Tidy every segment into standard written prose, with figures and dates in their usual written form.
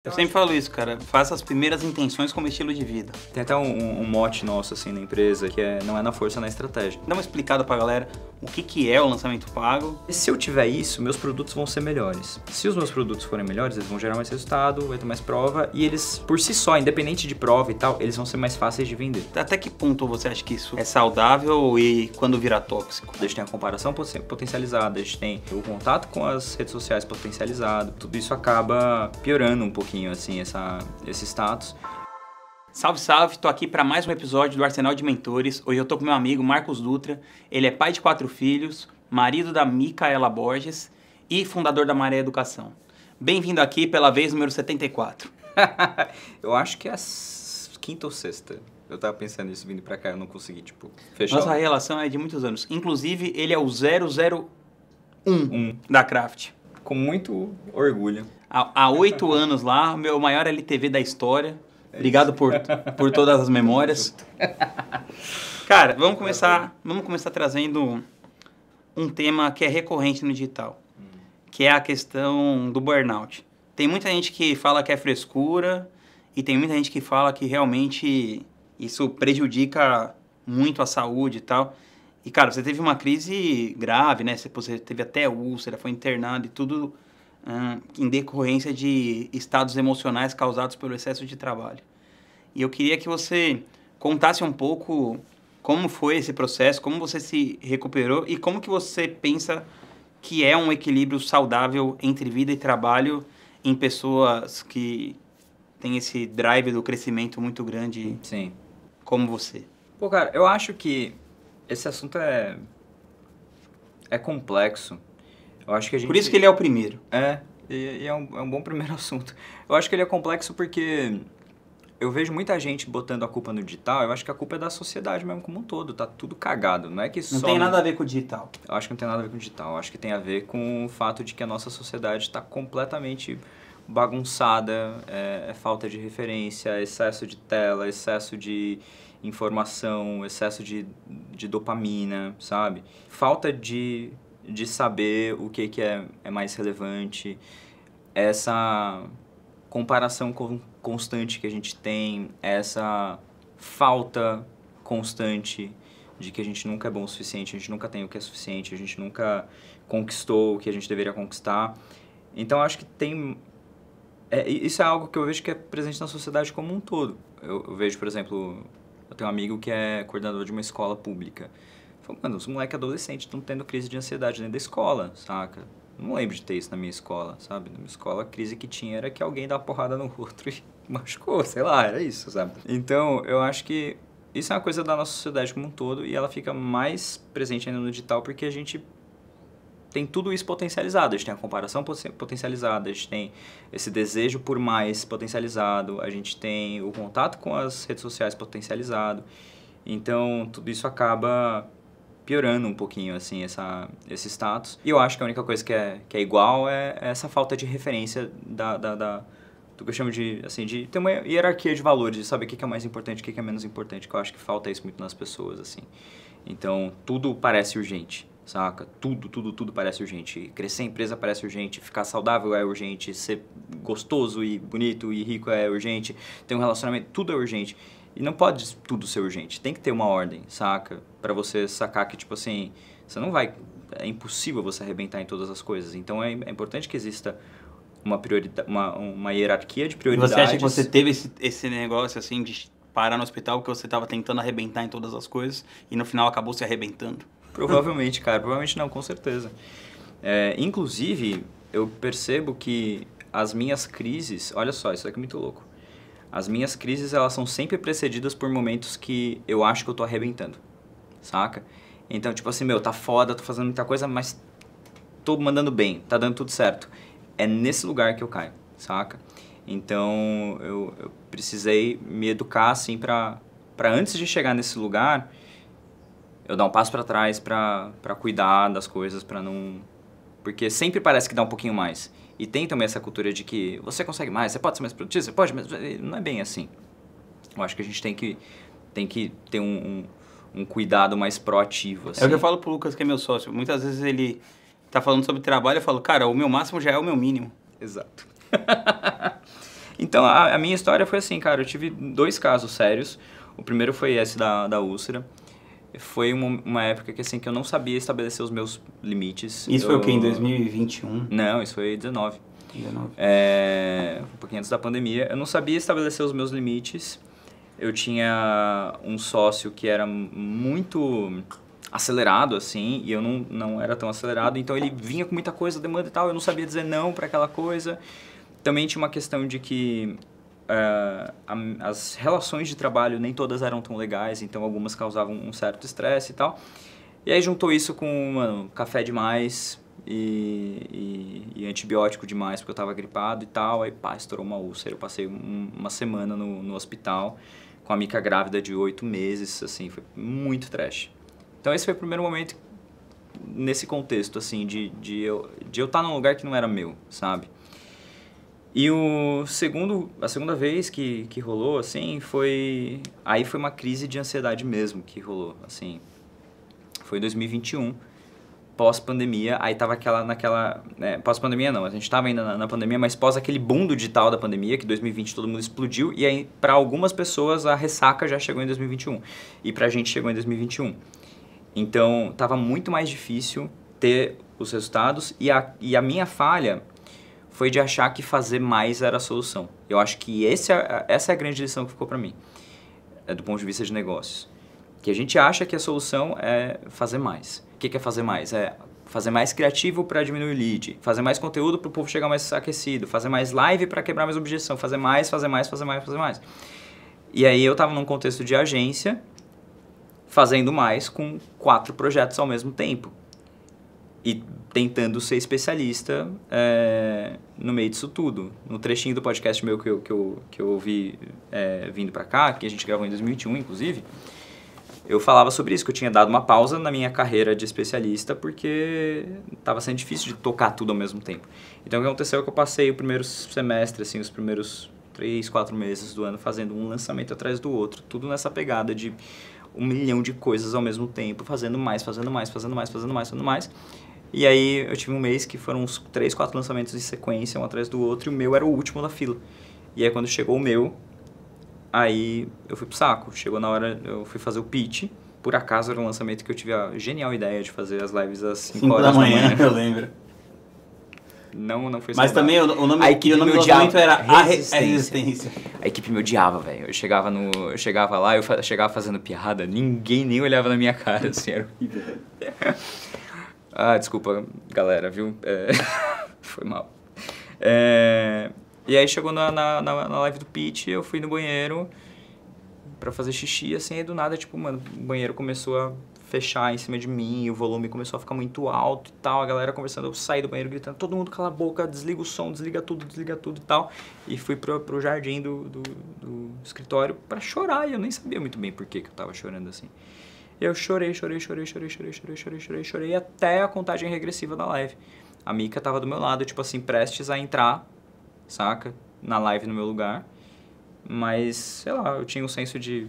Eu sempre falo isso, cara. Faça as primeiras intenções como estilo de vida. Tem até um mote nosso, assim, na empresa, que é não é na força, é na estratégia. Dá uma explicada pra galera o que é o lançamento pago. E se eu tiver isso, meus produtos vão ser melhores. Se os meus produtos forem melhores, eles vão gerar mais resultado, vai ter mais prova, e eles, por si só, independente de prova e tal, eles vão ser mais fáceis de vender. Até que ponto você acha que isso é saudável e quando vira tóxico? A gente tem a comparação potencializada, a gente tem o contato com as redes sociais potencializado, tudo isso acaba piorando um pouquinho, assim, esse status. Salve, salve! Tô aqui para mais um episódio do Arsenal de Mentores. Hoje eu tô com meu amigo Marcos Dutra. Ele é pai de 4 filhos, marido da Micaela Borges e fundador da Maré Educação. Bem-vindo aqui pela vez número 74. Eu acho que é a quinta ou sexta. Eu tava pensando nisso vindo pra cá, eu não consegui, fechar. Nossa relação é de muitos anos. Inclusive, ele é o 001 da Craft. Com muito orgulho. Há 8 anos lá, meu maior LTV da história. Obrigado por todas as memórias. Cara, vamos começar trazendo um tema que é recorrente no digital, que é a questão do burnout. Tem muita gente que fala que é frescura e tem muita gente que fala que realmente isso prejudica muito a saúde e tal. E, cara, você teve uma crise grave, né? Você teve até úlcera, foi internado e tudo em decorrência de estados emocionais causados pelo excesso de trabalho. E eu queria que você contasse um pouco como foi esse processo, como você se recuperou e como que você pensa que é um equilíbrio saudável entre vida e trabalho em pessoas que têm esse drive do crescimento muito grande. Sim. Como você. Pô, cara, eu acho que esse assunto é complexo. Eu acho que a gente... Por isso que ele é o primeiro. E é um bom primeiro assunto. Eu acho que ele é complexo porque eu vejo muita gente botando a culpa no digital. Eu acho que a culpa é da sociedade mesmo como um todo. Tá tudo cagado. Não é que Não tem nada a ver com o digital. Eu acho que não tem nada a ver com o digital. Eu acho que tem a ver com o fato de que a nossa sociedade está completamente bagunçada. É falta de referência, excesso de tela, excesso de informação, excesso de dopamina, sabe? Falta de saber o que é mais relevante, essa comparação constante que a gente tem, essa falta constante de que a gente nunca é bom o suficiente, a gente nunca tem o que é suficiente, a gente nunca conquistou o que a gente deveria conquistar. Então, acho que isso é algo que eu vejo que é presente na sociedade como um todo. Eu vejo, por exemplo, eu tenho um amigo que é coordenador de uma escola pública. Mano, os moleques adolescentes estão tendo crise de ansiedade dentro da escola, saca? Não lembro de ter isso na minha escola, sabe? Na minha escola, a crise que tinha era que alguém dá porrada no outro e machucou, sei lá, era isso, sabe? Então, eu acho que isso é uma coisa da nossa sociedade como um todo e ela fica mais presente ainda no digital porque a gente tem tudo isso potencializado. A gente tem a comparação potencializada, a gente tem esse desejo por mais potencializado, a gente tem o contato com as redes sociais potencializado. Então, tudo isso acaba piorando um pouquinho, assim, esse status. E eu acho que a única coisa que é igual é essa falta de referência do que eu chamo de, assim, de ter uma hierarquia de valores, de saber o que é mais importante, o que é menos importante, que eu acho que falta isso muito nas pessoas, assim. Então, tudo parece urgente, saca? Tudo parece urgente. Crescer a empresa parece urgente, ficar saudável é urgente, ser gostoso e bonito e rico é urgente, ter um relacionamento, tudo é urgente. E não pode tudo ser urgente, tem que ter uma ordem, saca? Pra você sacar que, tipo assim, você não vai... É impossível você arrebentar em todas as coisas. Então, é importante que exista uma hierarquia de prioridades. E você acha que você teve esse negócio, assim, de parar no hospital porque você tava tentando arrebentar em todas as coisas e no final acabou se arrebentando? Provavelmente, cara. Provavelmente não, com certeza. Inclusive, eu percebo que as minhas crises... Olha só, isso aqui é muito louco. As minhas crises, elas são sempre precedidas por momentos que eu acho que eu tô arrebentando, saca? Então, tipo assim, tá foda, tô fazendo muita coisa, mas tô mandando bem, tá dando tudo certo. É nesse lugar que eu caio, saca? Então, eu precisei me educar, assim, pra antes de chegar nesse lugar, eu dar um passo pra trás pra cuidar das coisas, pra não... Porque sempre parece que dá um pouquinho mais. E tem também essa cultura de que você consegue mais, você pode ser mais produtivo, você pode, mas não é bem assim. Eu acho que a gente tem que ter um cuidado mais proativo, assim. É o que eu falo pro Lucas, que é meu sócio. Muitas vezes ele tá falando sobre trabalho, eu falo, cara, o meu máximo já é o meu mínimo. Exato. Então, a minha história foi assim, cara, eu tive 2 casos sérios. O primeiro foi esse da úlcera. Foi uma época que, assim, que eu não sabia estabelecer os meus limites. Isso foi o quê? Em 2021? Não, isso foi 19. 19. Um pouquinho antes da pandemia. Eu não sabia estabelecer os meus limites. Eu tinha um sócio que era muito acelerado, assim, e eu não era tão acelerado. Então, ele vinha com muita coisa, demanda e tal. Eu não sabia dizer não para aquela coisa. Também tinha uma questão de que as relações de trabalho nem todas eram tão legais, então algumas causavam um certo estresse e tal. E aí juntou isso com, mano, café demais e antibiótico demais, porque eu tava gripado e tal. Aí, pá, estourou uma úlcera. Eu passei uma semana no hospital com a Mica grávida de 8 meses, assim, foi muito trash. Então esse foi o primeiro momento nesse contexto, assim, de eu estar num lugar que não era meu, sabe? E a segunda vez que rolou, assim, foi uma crise de ansiedade mesmo que rolou, assim. Foi em 2021, pós-pandemia, aí tava pós-pandemia não, a gente tava ainda na pandemia, mas pós aquele boom do digital da pandemia, que 2020 todo mundo explodiu, e aí para algumas pessoas a ressaca já chegou em 2021, e pra gente chegou em 2021. Então, tava muito mais difícil ter os resultados, e a minha falha foi de achar que fazer mais era a solução. Eu acho que essa é a grande lição que ficou para mim, do ponto de vista de negócios. Que a gente acha que a solução é fazer mais. O que é fazer mais? É fazer mais criativo para diminuir o lead, fazer mais conteúdo para o povo chegar mais aquecido, fazer mais live para quebrar mais objeção, fazer mais. E aí eu estava num contexto de agência, fazendo mais com 4 projetos ao mesmo tempo. E tentando ser especialista no meio disso tudo. No trechinho do podcast meu que eu ouvi vindo pra cá, que a gente gravou em 2021, inclusive, eu falava sobre isso, que eu tinha dado uma pausa na minha carreira de especialista porque estava sendo difícil de tocar tudo ao mesmo tempo. Então, o que aconteceu é que eu passei o primeiro semestre, assim, os primeiros 3, 4 meses do ano fazendo um lançamento atrás do outro, tudo nessa pegada de 1 milhão de coisas ao mesmo tempo, fazendo mais. E aí eu tive um mês que foram uns 3, 4 lançamentos em sequência, um atrás do outro, e o meu era o último da fila. E aí quando chegou o meu, aí eu fui pro saco. Chegou na hora, eu fui fazer o pitch. Por acaso era um lançamento que eu tive a genial ideia de fazer as lives às 5 horas da manhã. Eu lembro. Não foi Mas também o nome do lançamento era A Resistência. A equipe me odiava, velho. Eu chegava lá, eu chegava fazendo piada, ninguém nem olhava na minha cara, assim, era horrível. Ah, desculpa, galera, viu? Foi mal. E aí chegou na live do pitch, eu fui no banheiro pra fazer xixi, assim, aí do nada, tipo, mano, o banheiro começou a fechar em cima de mim, o volume começou a ficar muito alto e tal, a galera conversando, eu saí do banheiro gritando, todo mundo cala a boca, desliga o som, desliga tudo e tal, e fui pro jardim do escritório pra chorar, e eu nem sabia muito bem por que eu tava chorando assim. Eu chorei até a contagem regressiva da live. A Mica tava do meu lado, tipo assim, prestes a entrar, saca? Na live no meu lugar. Mas, sei lá, eu tinha um senso de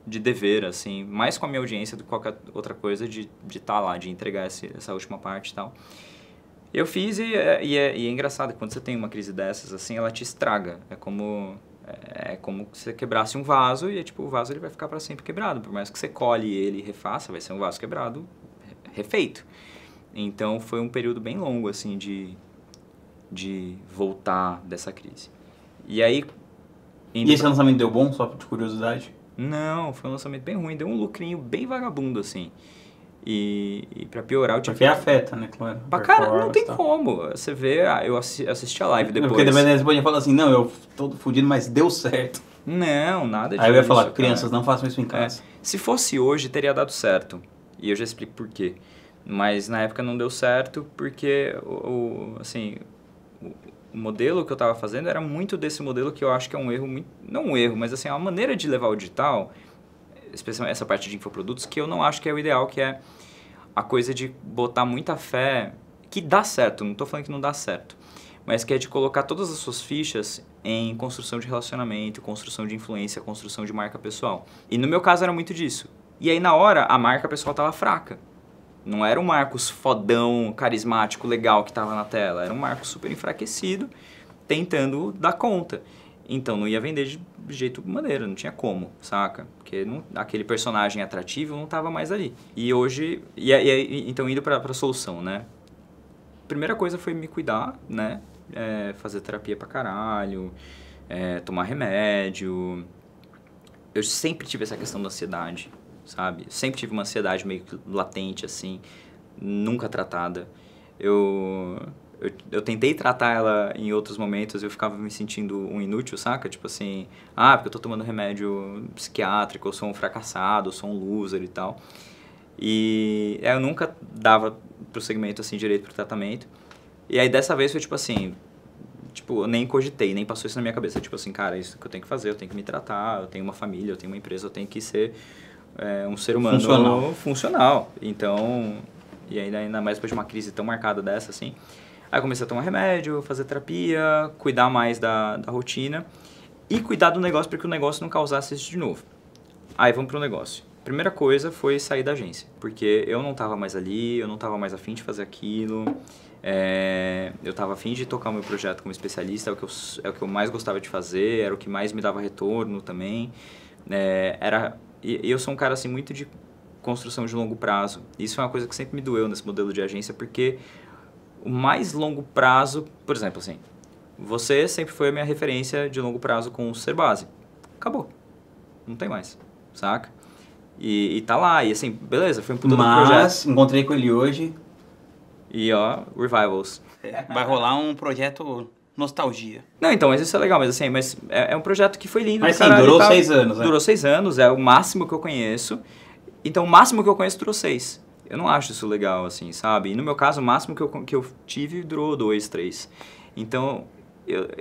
dever, assim, mais com a minha audiência do que qualquer outra coisa, de estar lá, de entregar essa última parte e tal. Eu fiz e é engraçado, quando você tem uma crise dessas, assim, ela te estraga. É como se você quebrasse um vaso e, tipo, o vaso ele vai ficar para sempre quebrado. Por mais que você colhe ele e refaça, vai ser um vaso quebrado, refeito. Então, foi um período bem longo, assim, de voltar dessa crise. E aí... E esse lançamento deu bom, só de curiosidade? Não, foi um lançamento bem ruim. Deu um lucrinho bem vagabundo, assim. E pra piorar, eu tive... Porque afeta, né, claro. Pra caralho, não tem como. Você vê, eu assisti a live depois. Porque dependendo, você podia falar assim, não, eu tô fudido, mas deu certo. Não, nada disso. Aí eu ia falar, crianças, não façam isso em casa. Se fosse hoje, teria dado certo. E eu já explico por quê. Mas na época não deu certo porque, o modelo que eu estava fazendo era muito desse modelo que eu acho que é um erro, não um erro, mas assim, a maneira de levar o digital, especialmente essa parte de infoprodutos, que eu não acho que é o ideal, que é a coisa de botar muita fé, que dá certo, não estou falando que não dá certo, mas que é de colocar todas as suas fichas em construção de relacionamento, construção de influência, construção de marca pessoal. E no meu caso era muito disso. E aí na hora a marca pessoal estava fraca. Não era um Marcos fodão, carismático, legal que estava na tela. Era um Marcos super enfraquecido, tentando dar conta. Então não ia vender de jeito maneiro, não tinha como, saca? Porque aquele personagem atrativo não tava mais ali. E hoje, então indo pra solução, né? Primeira coisa foi me cuidar, né? Fazer terapia pra caralho, tomar remédio. Eu sempre tive essa questão da ansiedade, sabe? Sempre tive uma ansiedade meio latente, assim, nunca tratada. Eu tentei tratar ela em outros momentos, eu ficava me sentindo um inútil, saca? Tipo assim, porque eu tô tomando remédio psiquiátrico, eu sou um fracassado, eu sou um loser e tal. E eu nunca dava prosseguimento, assim, direito pro tratamento. E aí dessa vez foi tipo assim, eu nem cogitei, nem passou isso na minha cabeça. Tipo assim, cara, isso que eu tenho que fazer, eu tenho que me tratar, eu tenho uma família, eu tenho uma empresa, eu tenho que ser um ser humano funcional. Então, e ainda mais depois de uma crise tão marcada dessa, assim. Aí eu comecei a tomar remédio, fazer terapia, cuidar mais da rotina e cuidar do negócio para que o negócio não causasse isso de novo. Aí vamos pro negócio. Primeira coisa foi sair da agência, porque eu não estava mais ali, eu não estava mais afim de fazer aquilo, eu estava afim de tocar o meu projeto como especialista, é o que eu mais gostava de fazer, era o que mais me dava retorno também. E eu sou um cara assim, muito de construção de longo prazo. Isso é uma coisa que sempre me doeu nesse modelo de agência, porque o mais longo prazo, por exemplo, assim, você sempre foi a minha referência de longo prazo com o Ser Base. Acabou. Não tem mais, saca? E tá lá, e assim, beleza, foi um puta do projeto. Mas, encontrei com ele hoje. E ó, Revivals. Vai rolar um projeto nostalgia. Não, então, mas isso é legal, mas assim, é um projeto que foi lindo. Mas sim, durou 6 anos, né? Durou 6 anos, é o máximo que eu conheço. Então, o máximo que eu conheço durou 6. Eu não acho isso legal, assim, sabe? E no meu caso, o máximo que eu tive durou 2, 3. Então,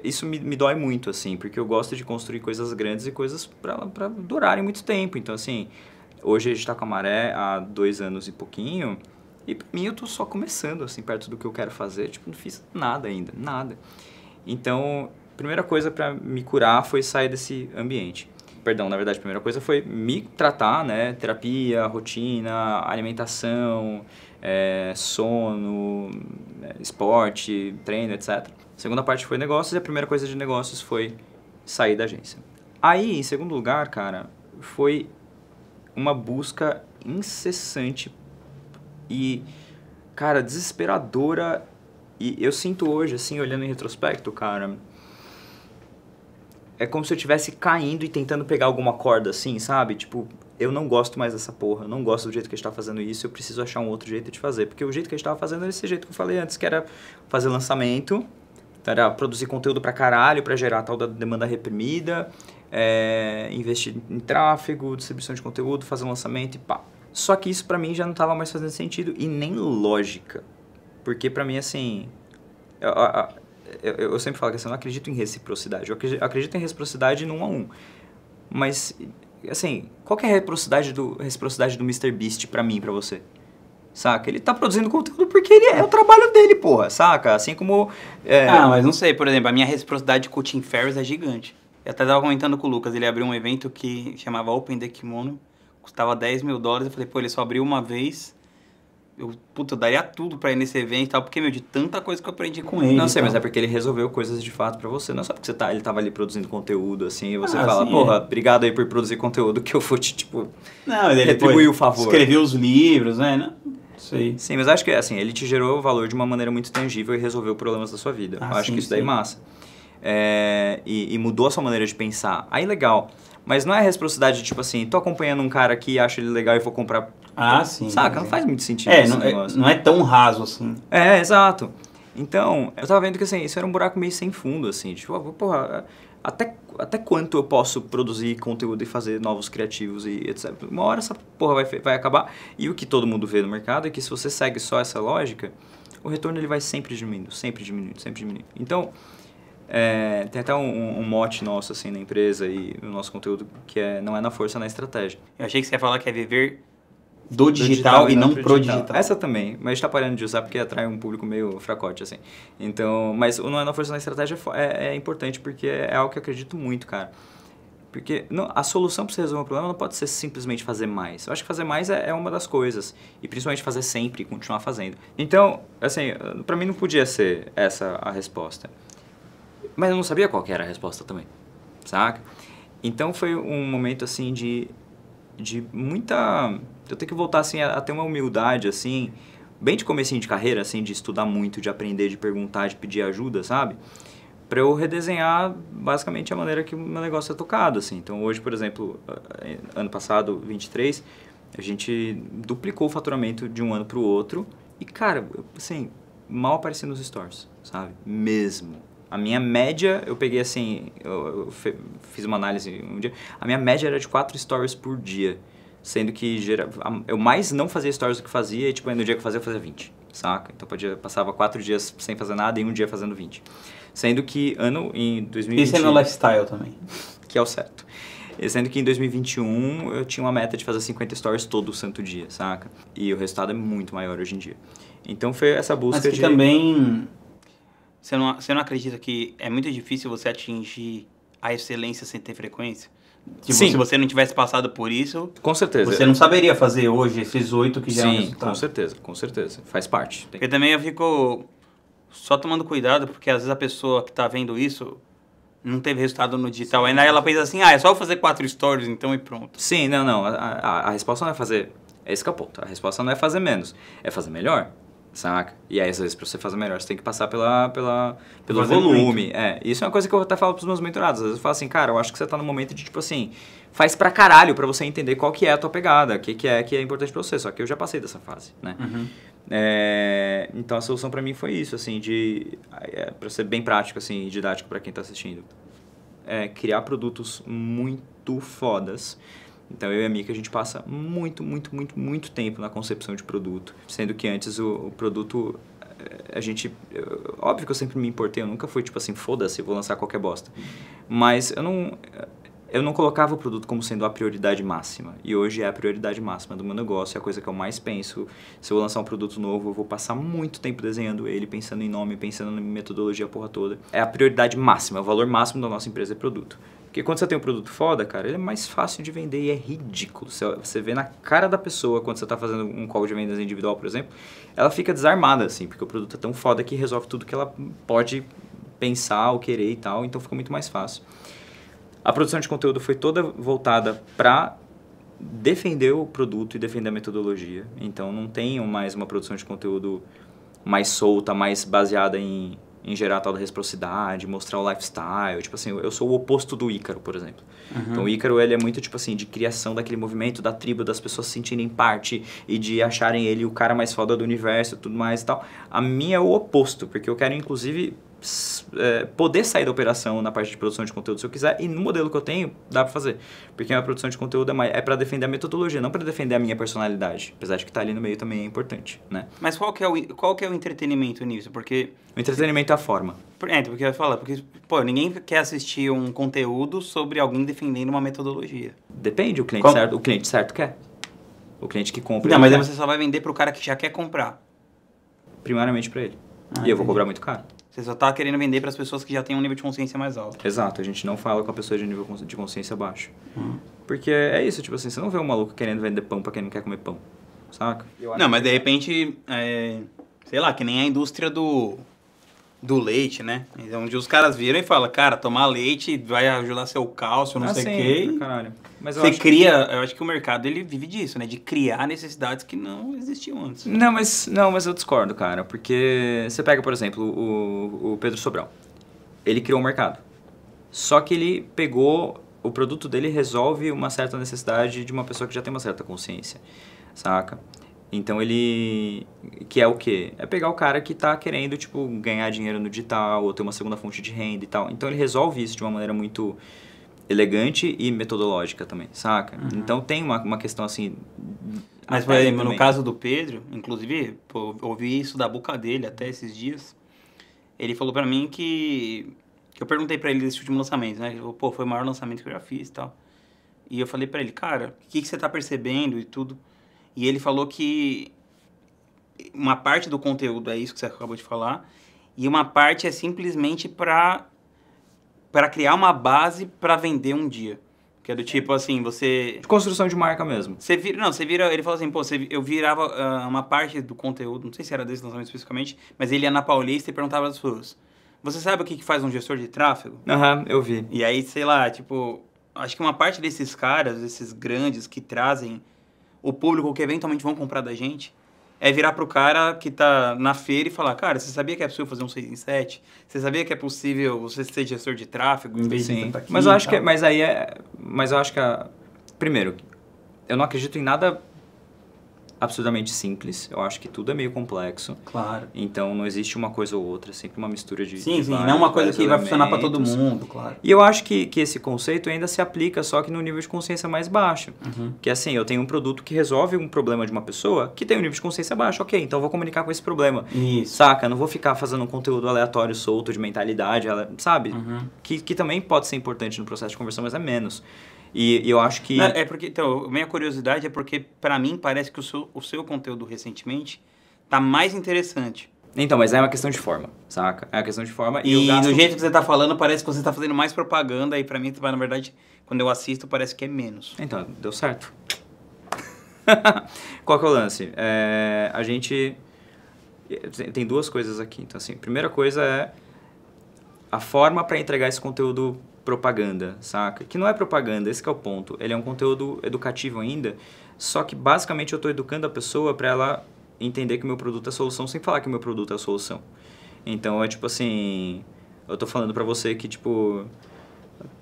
isso me dói muito, assim, porque eu gosto de construir coisas grandes e coisas pra durarem muito tempo. Então, assim, hoje a gente tá com a Maré há 2 anos e pouquinho, e pra mim eu tô só começando, assim, perto do que eu quero fazer. Tipo, não fiz nada ainda, nada. Então, a primeira coisa pra me curar foi sair desse ambiente. Perdão, na verdade, a primeira coisa foi me tratar, né? Terapia, rotina, alimentação, sono, esporte, treino, etc. A segunda parte foi negócios e a primeira coisa de negócios foi sair da agência. Aí, em segundo lugar, cara, foi uma busca incessante e, cara, desesperadora. E eu sinto hoje, assim, olhando em retrospecto, cara, é como se eu estivesse caindo e tentando pegar alguma corda, assim, sabe? Tipo, eu não gosto mais dessa porra, eu não gosto do jeito que a gente tá fazendo isso, eu preciso achar um outro jeito de fazer. Porque o jeito que a gente tava fazendo era esse jeito que eu falei antes, que era fazer lançamento, era produzir conteúdo pra caralho, pra gerar a tal da demanda reprimida, investir em tráfego, distribuição de conteúdo, fazer lançamento e pá. Só que isso pra mim já não tava mais fazendo sentido e nem lógica. Porque pra mim, assim, eu sempre falo que assim, eu não acredito em reciprocidade. Eu acredito em reciprocidade no 1 a 1. Mas, assim, qual que é a reciprocidade do MrBeast pra mim, pra você? Saca? Ele tá produzindo conteúdo porque ele é o trabalho dele, porra, saca? Assim como... mas não sei, por exemplo, a minha reciprocidade com o Tim Ferriss é gigante. Eu até tava comentando com o Lucas, ele abriu um evento que chamava Open the Kimono, custava $10 mil, eu falei, pô, ele só abriu uma vez... Eu daria tudo pra ir nesse evento e tal, porque, de tanta coisa que eu aprendi com ele. Não sei, mas é porque ele resolveu coisas de fato pra você. Não é só porque ele tava ali produzindo conteúdo, assim, e você fala, sim, porra, obrigado aí por produzir conteúdo que eu vou te, tipo, ele retribuir o favor. Escreveu os livros, né? Não sei. Sim, mas acho que, assim, ele te gerou valor de uma maneira muito tangível e resolveu problemas da sua vida. Eu acho que isso daí é massa. E mudou a sua maneira de pensar. Aí, legal. Mas não é reciprocidade, tipo assim, tô acompanhando um cara aqui, acho ele legal e vou comprar... sim. Saca? Não faz muito sentido esse negócio. Não é tão raso assim. Exato. Então, eu tava vendo que assim, isso era um buraco meio sem fundo, assim. Tipo, porra, até quanto eu posso produzir conteúdo e fazer novos criativos e etc. Uma hora essa porra vai acabar. E o que todo mundo vê no mercado é que se você segue só essa lógica, o retorno ele vai sempre diminuindo, sempre diminuindo, sempre diminuindo. Então, tem até um mote nosso assim na empresa e no nosso conteúdo que não é na força, na estratégia. Eu achei que você ia falar que é viver do digital e não pro digital. Essa também, mas a gente tá parando de usar porque atrai um público meio fracote, assim. Então, mas o não é na força, na estratégia é importante porque é algo que eu acredito muito, cara. Porque a solução para você resolver um problema não pode ser simplesmente fazer mais. Eu acho que fazer mais é uma das coisas. E principalmente fazer sempre e continuar fazendo. Então, assim, pra mim não podia ser essa a resposta. Mas eu não sabia qual que era a resposta também. saca? Então foi um momento, assim, de muita... Eu tenho que voltar, assim, a ter uma humildade, assim, bem de comecinho de carreira, assim, de estudar muito, de aprender, de perguntar, de pedir ajuda, sabe? Para eu redesenhar, basicamente, a maneira que o meu negócio é tocado, assim. Então, hoje, por exemplo, ano passado, 23, a gente duplicou o faturamento de um ano para o outro e, cara, assim, mal apareci nos stores, sabe? Mesmo. A minha média, eu peguei assim, eu fiz uma análise um dia, a minha média era de 4 stories por dia, sendo que eu mais não fazia stories do que fazia, e tipo, no dia que eu fazia 20, saca? Então passava 4 dias sem fazer nada e um dia fazendo 20. Sendo que em 2020... Isso é meu lifestyle também. Que é o certo. Sendo que em 2021 eu tinha uma meta de fazer 50 stories todo santo dia, saca? E o resultado é muito maior hoje em dia. Então foi essa busca Mas que também... Você não acredita que é muito difícil você atingir a excelência sem ter frequência? Tipo, Sim. Se você não tivesse passado por isso... Com certeza. Você não saberia fazer hoje esses 8 que já é um resultado. Com certeza, com certeza. Faz parte. Porque também eu fico só tomando cuidado, porque às vezes a pessoa que tá vendo isso não teve resultado no digital. Ainda ela pensa assim, é só eu fazer 4 stories então e pronto. Sim, não. A resposta não é fazer... Esse que é o ponto. A resposta não é fazer menos, é fazer melhor. Saca? E aí, às vezes, pra você fazer melhor, você tem que passar pelo volume. Isso é uma coisa que eu até falo pros meus mentorados. Às vezes eu falo assim, cara, eu acho que você tá no momento de, tipo assim, faz pra caralho pra você entender qual que é a tua pegada, o que é importante pra você. Só que eu já passei dessa fase, né? Uhum. Então, a solução pra mim foi isso, assim, pra ser bem prático, assim, e didático pra quem tá assistindo. Criar produtos muito fodas. Então, eu e a Mika, a gente passa muito tempo na concepção de produto. Sendo que antes o produto, óbvio que eu sempre me importei, eu nunca fui tipo assim, foda-se, vou lançar qualquer bosta. Mas eu não colocava o produto como sendo a prioridade máxima. E hoje é a prioridade máxima do meu negócio, é a coisa que eu mais penso. Se eu vou lançar um produto novo, eu vou passar muito tempo desenhando ele, pensando em nome, pensando em metodologia, a porra toda. É a prioridade máxima, o valor máximo da nossa empresa é produto. Porque quando você tem um produto foda, cara, ele é mais fácil de vender e é ridículo. Você vê na cara da pessoa, quando você tá fazendo um call de vendas individual, por exemplo, ela fica desarmada, assim, porque o produto é tão foda que resolve tudo que ela pode pensar ou querer e tal, então fica muito mais fácil. A produção de conteúdo foi toda voltada para defender o produto e defender a metodologia. Então não tenho mais uma produção de conteúdo mais solta, mais baseada em gerar a tal da reciprocidade, mostrar o lifestyle. Tipo assim, eu sou o oposto do Ícaro, por exemplo. Uhum. Então o Ícaro, ele é muito tipo assim, de criação daquele movimento, da tribo, das pessoas se sentirem parte e de acharem ele o cara mais foda do universo e tudo mais e tal. A minha é o oposto, porque eu quero inclusive poder sair da operação na parte de produção de conteúdo se eu quiser, e no modelo que eu tenho dá pra fazer, porque a minha produção de conteúdo é pra defender a metodologia, não pra defender a minha personalidade, apesar de que tá ali no meio também é importante, né? Mas qual que é o entretenimento nisso? Porque o entretenimento é a forma. Porque eu falo, pô, ninguém quer assistir um conteúdo sobre alguém defendendo uma metodologia. Depende, o cliente certo quer. O cliente que compra. Não, mas aí você só vai vender pro cara que já quer comprar. Primeiramente pra ele. E eu vou cobrar muito caro. Você só tá querendo vender para as pessoas que já têm um nível de consciência mais alto. Exato, a gente não fala com a pessoa de nível de consciência baixo. Porque é isso, tipo assim, você não vê um maluco querendo vender pão pra quem não quer comer pão, saca? Não, mas de repente, sei lá, que nem a indústria do leite, né? Então, onde os caras viram e falam, cara, tomar leite vai ajudar seu cálcio, não sei o quê. Caralho. Mas eu acho que o mercado, ele vive disso, né? De criar necessidades que não existiam antes. Não, mas eu discordo, cara. Porque você pega, por exemplo, o Pedro Sobral. Ele criou um mercado. Só que ele pegou... O produto dele resolve uma certa necessidade de uma pessoa que já tem uma certa consciência, saca? Então ele... Que é o quê? É pegar o cara que tá querendo, tipo, ganhar dinheiro no digital ou ter uma segunda fonte de renda e tal. Então ele resolve isso de uma maneira muito elegante e metodológica também, saca? Uhum. Então tem uma questão assim... Mas, por exemplo, no caso do Pedro, inclusive, pô, ouvi isso da boca dele até esses dias. Ele falou pra mim que eu perguntei pra ele desse último lançamento, né? Ele falou, pô, foi o maior lançamento que eu já fiz e tal. E eu falei pra ele, cara, o que você tá percebendo e tudo? E ele falou que uma parte do conteúdo é isso que você acabou de falar, e uma parte é simplesmente para criar uma base para vender um dia. Que é do tipo assim, você... De construção de marca mesmo. Ele falou assim, pô, eu virava uma parte do conteúdo, não sei se era desse lançamento especificamente, mas ele ia na Paulista e perguntava às pessoas, Você sabe o que faz um gestor de tráfego? Aham, eu vi. E aí, sei lá, tipo, acho que uma parte desses caras, esses grandes que trazem o público que eventualmente vão comprar da gente, é virar pro cara que tá na feira e falar, cara, você sabia que é possível fazer um 6 em 7? Você sabia que é possível você ser gestor de tráfego em vez de Sim, estar aqui? mas eu acho que, mas eu acho que, primeiro, eu não acredito em nada absurdamente simples. Eu acho que tudo é meio complexo. Claro. Então não existe uma coisa ou outra, é sempre uma mistura de Sim, vários, não uma coisa vários que vai funcionar para todo elementos. mundo, claro. E eu acho que esse conceito ainda se aplica, só que no nível de consciência mais baixo. Que assim, eu tenho um produto que resolve um problema de uma pessoa que tem um nível de consciência baixo. Ok, então eu vou comunicar com esse problema. Isso. Saca? Eu não vou ficar fazendo um conteúdo aleatório, solto, de mentalidade, sabe? Que também pode ser importante no processo de conversão, mas é menos. E eu acho que... Não, é porque, então, minha curiosidade é porque, para mim, parece que o seu conteúdo recentemente tá mais interessante. Então, mas é uma questão de forma, saca? É uma questão de forma E eu gasto... do jeito que você tá falando, parece que você tá fazendo mais propaganda e pra mim, na verdade, quando eu assisto, parece que é menos. Então, deu certo. Qual que é o lance? A gente... Tem duas coisas aqui. Então, assim, a primeira coisa é a forma para entregar esse conteúdo propaganda, saca? Que não é propaganda, esse que é o ponto. Ele é um conteúdo educativo ainda, só que basicamente eu estou educando a pessoa para ela entender que o meu produto é a solução sem falar que o meu produto é a solução. Então é tipo assim, eu tô falando para você que tipo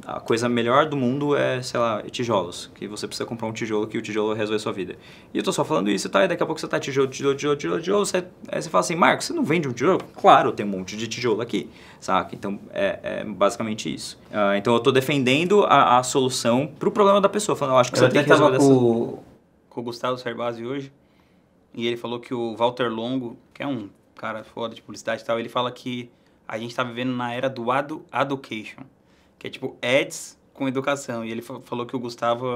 a coisa melhor do mundo é, sei lá, tijolos, que você precisa comprar um tijolo que o tijolo resolve a sua vida. E eu tô só falando isso, tá? E daqui a pouco você tá tijolo, aí você fala assim, Marcos, você não vende um tijolo? Claro, tem um monte de tijolo aqui, saca? Então, é basicamente isso. Então, eu tô defendendo a solução pro problema da pessoa, falando, eu acho que você tem que resolver dessa... com o Gustavo Cerbasi hoje, e ele falou que o Walter Longo, que é um cara foda de publicidade e tal, ele fala que a gente tá vivendo na era do education, que é tipo ads com educação. E ele falou que o Gustavo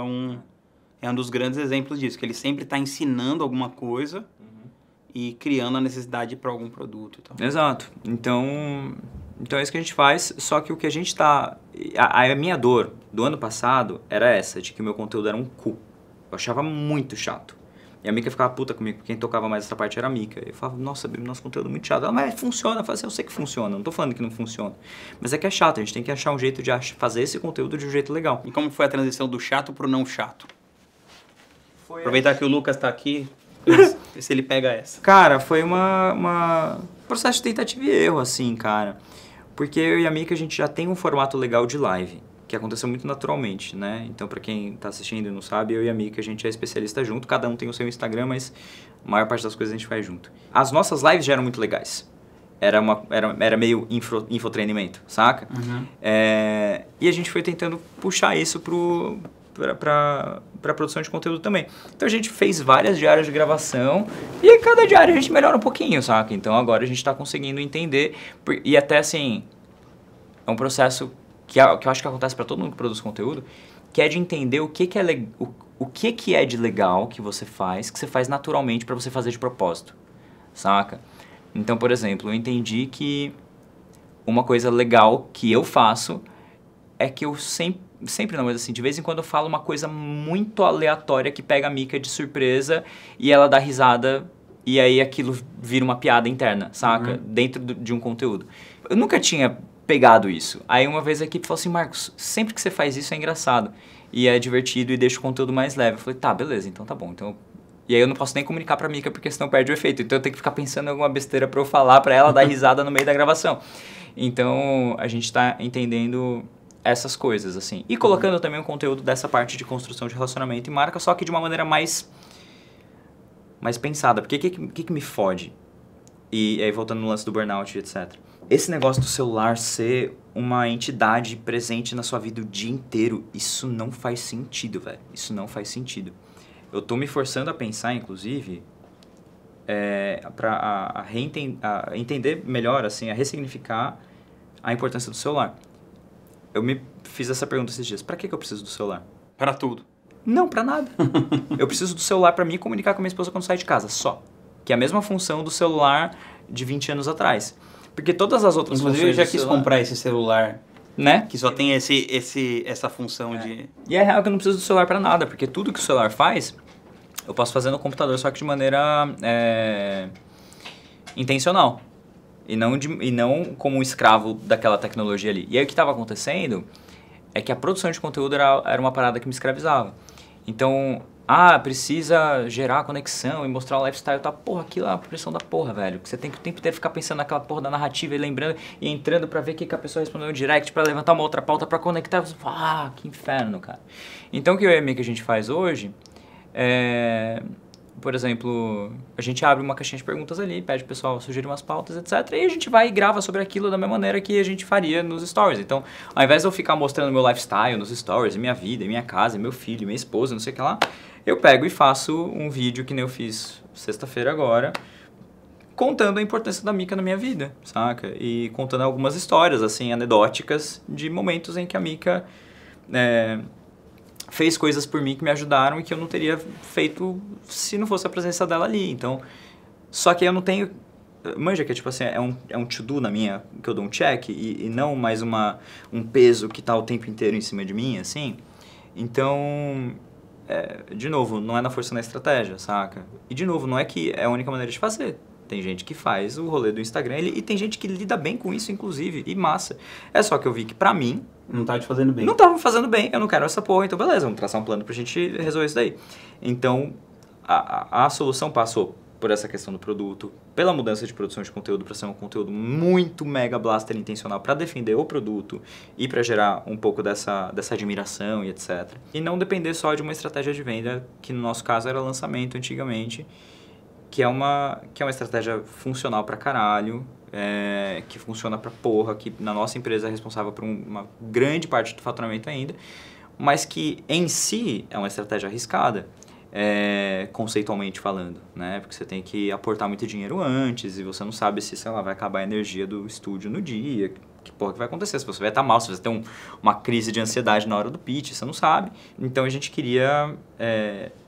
é um dos grandes exemplos disso, que ele sempre está ensinando alguma coisa e criando a necessidade para algum produto. Então. Exato. Então é isso que a gente faz, só que o que a gente está... A minha dor do ano passado era essa, de que o meu conteúdo era um cu. Eu achava muito chato. E a Mica ficava puta comigo, porque quem tocava mais essa parte era a Mica. Eu falava, nossa, Bibi, nosso conteúdo é muito chato. Ela, mas funciona. Eu falei assim, eu sei que funciona, não tô falando que não funciona. Mas é que é chato, a gente tem que achar um jeito de fazer esse conteúdo de um jeito legal. E como foi a transição do chato pro não chato? Aproveitar que o Lucas tá aqui, ver se ele pega essa. Cara, foi uma processo de tentativa e erro, assim, cara. Porque eu e a Mica, a gente já tem um formato legal de live, que aconteceu muito naturalmente, né? Então, pra quem tá assistindo e não sabe, eu e a Mica, a gente é especialista junto, cada um tem o seu Instagram, mas a maior parte das coisas a gente faz junto. As nossas lives já eram muito legais. Era meio infotreinamento, saca? E a gente foi tentando puxar isso pra produção de conteúdo também. Então a gente fez várias diárias de gravação e cada diária a gente melhora um pouquinho, saca? Então agora a gente tá conseguindo entender e até assim, é um processo que eu acho que acontece para todo mundo que produz conteúdo, que é de entender o que é de legal que você faz naturalmente para você fazer de propósito, saca? Então, por exemplo, eu entendi que uma coisa legal que eu faço é que eu sempre não, mas assim, de vez em quando eu falo uma coisa muito aleatória que pega a Mica de surpresa e ela dá risada e aí aquilo vira uma piada interna, saca? Dentro de um conteúdo. Eu nunca tinha pegado isso. Aí uma vez a equipe falou assim, Marcos, sempre que você faz isso é engraçado e é divertido e deixa o conteúdo mais leve. Eu falei, tá, beleza, então tá bom. Então, e aí eu não posso nem comunicar pra Mica porque senão perde o efeito. Então eu tenho que ficar pensando em alguma besteira pra eu falar pra ela dar risada no meio da gravação. Então a gente tá entendendo essas coisas, assim. E colocando também o conteúdo dessa parte de construção de relacionamento e marca, só que de uma maneira mais pensada. Porque o que me fode? E aí voltando no lance do burnout, etc. Esse negócio do celular ser uma entidade presente na sua vida o dia inteiro, isso não faz sentido, velho. Isso não faz sentido. Eu tô me forçando a pensar, inclusive, pra entender melhor, assim, a ressignificar a importância do celular. Eu me fiz essa pergunta esses dias. Pra que eu preciso do celular? Para tudo. Não, pra nada. Eu preciso do celular pra me comunicar com a minha esposa quando sair de casa, só. Que é a mesma função do celular de 20 anos atrás. Porque todas as outras funções. Inclusive, eu já quis comprar esse celular, né? Que só tem essa função de... E é real que eu não preciso do celular pra nada, porque tudo que o celular faz, eu posso fazer no computador, só que de maneira intencional. E não como um escravo daquela tecnologia ali. E aí o que estava acontecendo é que a produção de conteúdo era uma parada que me escravizava. Então, precisa gerar conexão e mostrar o lifestyle, tá? Porra, aquilo é uma pressão da porra, velho. Que você tem que o tempo inteiro ficar pensando naquela porra da narrativa e lembrando e entrando pra ver o que a pessoa respondeu no direct, pra levantar uma outra pauta, pra conectar. Você fala, que inferno, cara. Então, o que eu e a Mia que a gente faz hoje é... Por exemplo, a gente abre uma caixinha de perguntas ali, pede o pessoal sugerir umas pautas, etc. E a gente vai e grava sobre aquilo da mesma maneira que a gente faria nos stories. Então, ao invés de eu ficar mostrando meu lifestyle nos stories, minha vida, minha casa, meu filho, minha esposa, não sei o que lá, eu pego e faço um vídeo que nem eu fiz sexta-feira agora, contando a importância da Mika na minha vida, saca? E contando algumas histórias, assim, anedóticas de momentos em que a Mika... fez coisas por mim que me ajudaram e que eu não teria feito se não fosse a presença dela ali. Então, só que eu não tenho... Manja que é tipo assim, é um to-do na minha, que eu dou um check e não mais um peso que tá o tempo inteiro em cima de mim, assim. Então, de novo, não é na força, na estratégia, saca? E de novo, não é que é a única maneira de fazer. Tem gente que faz o rolê do Instagram e tem gente que lida bem com isso, inclusive, e massa. É só que eu vi que pra mim... Não tá te fazendo bem. Não tava me fazendo bem, eu não quero essa porra, então beleza, vamos traçar um plano pra gente resolver isso daí. Então, a solução passou por essa questão do produto, pela mudança de produção de conteúdo para ser um conteúdo muito mega blaster intencional para defender o produto e para gerar um pouco dessa admiração e etc. E não depender só de uma estratégia de venda, que no nosso caso era lançamento antigamente, que é uma estratégia funcional pra caralho, que funciona pra porra, que na nossa empresa é responsável por uma grande parte do faturamento ainda, mas que em si é uma estratégia arriscada, conceitualmente falando, né? Porque você tem que aportar muito dinheiro antes e você não sabe se, sei lá, vai acabar a energia do estúdio no dia, que porra que vai acontecer, se você vai estar mal, se você tem uma crise de ansiedade na hora do pitch, você não sabe. Então a gente queria...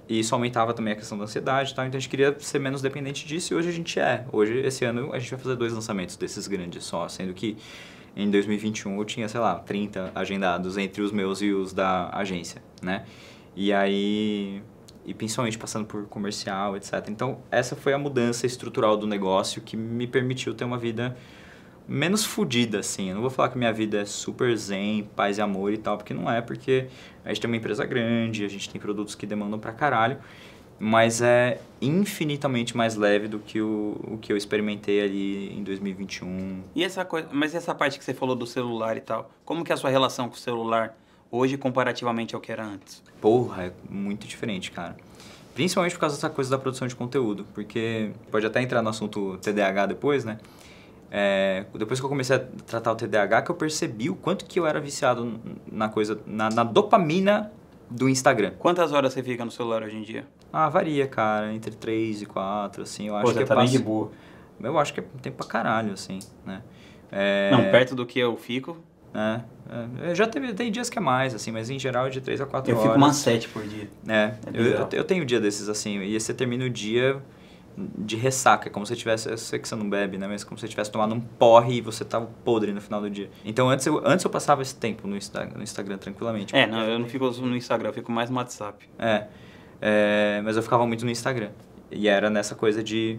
E isso aumentava também a questão da ansiedade e tal, então a gente queria ser menos dependente disso e hoje a gente é. Hoje, esse ano, a gente vai fazer 2 lançamentos desses grandes só, sendo que em 2021 eu tinha, sei lá, 30 agendados entre os meus e os da agência, né? E aí... E principalmente passando por comercial, etc. Então, essa foi a mudança estrutural do negócio que me permitiu ter uma vida menos fodida, assim. Eu não vou falar que minha vida é super zen, paz e amor e tal, porque não é, porque a gente tem uma empresa grande, a gente tem produtos que demandam pra caralho, mas é infinitamente mais leve do que o que eu experimentei ali em 2021. E mas essa parte que você falou do celular e tal, como que é a sua relação com o celular hoje comparativamente ao que era antes? Porra, é muito diferente, cara. Principalmente por causa dessa coisa da produção de conteúdo, porque pode até entrar no assunto TDAH depois, né? Depois que eu comecei a tratar o TDAH, que eu percebi o quanto que eu era viciado na coisa, na dopamina do Instagram. Quantas horas você fica no celular hoje em dia? Varia, cara, entre 3 e 4, assim, eu acho que você tá bem de boa. Eu acho que é tempo pra caralho, assim, né? Não, perto do que eu fico... Já tem dias que é mais, assim, mas em geral é de 3 a 4 horas. Eu fico umas 7 por dia. Eu tenho dia desses, assim, e você termina o dia de ressaca, como se você tivesse, eu sei que você não bebe, né, mas como se você tivesse tomado um porre e você tava podre no final do dia. Então antes eu passava esse tempo no Instagram tranquilamente. Não, eu não fico no Instagram, eu fico mais no WhatsApp. Mas eu ficava muito no Instagram. E era nessa coisa de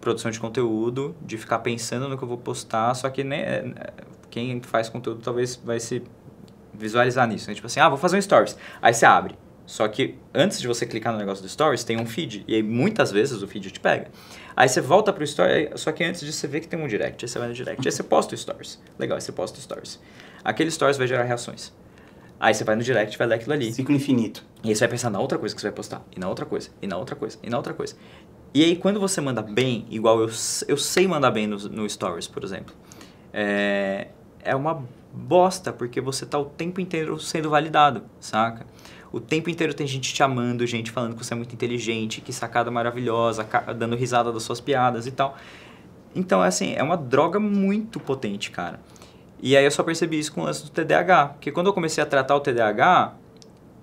produção de conteúdo, de ficar pensando no que eu vou postar, só que quem faz conteúdo talvez vai se visualizar nisso, né? Tipo assim, vou fazer um stories. Aí você abre. Só que antes de você clicar no negócio do stories, tem um feed. E aí muitas vezes o feed te pega. Aí você volta pro story, só que antes disso você vê que tem um direct. Aí você vai no direct, aí você posta o stories. Legal, aí você posta o stories. Aquele stories vai gerar reações. Aí você vai no direct, vai ler aquilo ali. Ciclo infinito. E aí você vai pensar na outra coisa que você vai postar. E na outra coisa, e na outra coisa, e na outra coisa. E aí quando você manda bem, igual eu sei mandar bem no stories, por exemplo. É uma bosta, porque você tá o tempo inteiro sendo validado, saca? O tempo inteiro tem gente te amando, gente falando que você é muito inteligente, que sacada maravilhosa, dando risada das suas piadas e tal. Então, assim, é uma droga muito potente, cara. E aí eu só percebi isso com o lance do TDAH. Porque quando eu comecei a tratar o TDAH,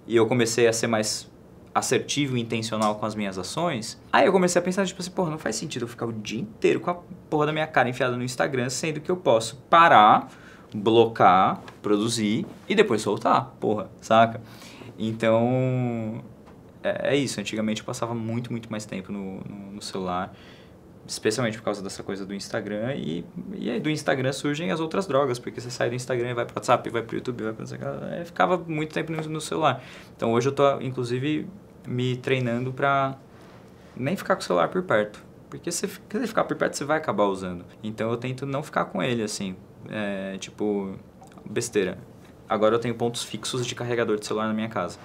e eu comecei a ser mais assertivo e intencional com as minhas ações, aí eu comecei a pensar, tipo assim, porra, não faz sentido eu ficar o dia inteiro com a porra da minha cara enfiada no Instagram, sendo que eu posso parar, blocar, produzir e depois soltar, porra, saca? Então, é isso. Antigamente eu passava muito mais tempo no celular. especialmente por causa dessa coisa do Instagram, e aí do Instagram surgem as outras drogas, porque você sai do Instagram e vai pro WhatsApp, vai pro YouTube, vai pro... ficava muito tempo no celular. Então hoje eu tô, inclusive, me treinando pra nem ficar com o celular por perto. Porque se você ficar por perto, você vai acabar usando. Então eu tento não ficar com ele, assim, tipo, besteira. Agora eu tenho pontos fixos de carregador de celular na minha casa.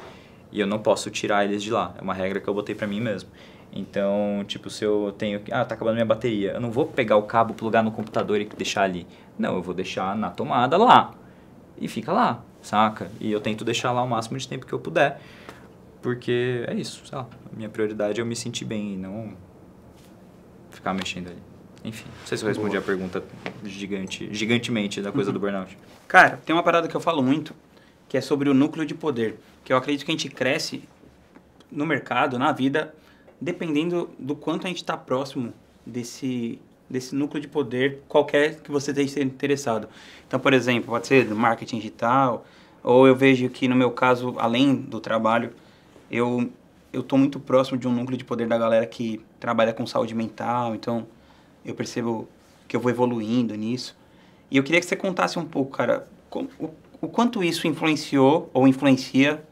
E eu não posso tirar eles de lá. É uma regra que eu botei pra mim mesmo. Então, tipo, se eu tenho... tá acabando minha bateria. Eu não vou pegar o cabo, plugar no computador e deixar ali. Não, eu vou deixar na tomada lá. E fica lá, saca? E eu tento deixar lá o máximo de tempo que eu puder. Porque é isso, sei lá. A minha prioridade é eu me sentir bem e não ficar mexendo ali. Enfim, não sei se eu respondi a pergunta gigantemente da coisa do burnout. Cara, tem uma parada que eu falo muito, que é sobre o núcleo de poder. Que eu acredito que a gente cresce no mercado, na vida, dependendo do quanto a gente está próximo desse núcleo de poder, qualquer que você esteja interessado. Então, por exemplo, pode ser no marketing digital, ou eu vejo que, no meu caso, além do trabalho, eu estou muito próximo de um núcleo de poder da galera que trabalha com saúde mental, então eu percebo que eu vou evoluindo nisso. E eu queria que você contasse um pouco, cara, o quanto isso influenciou ou influencia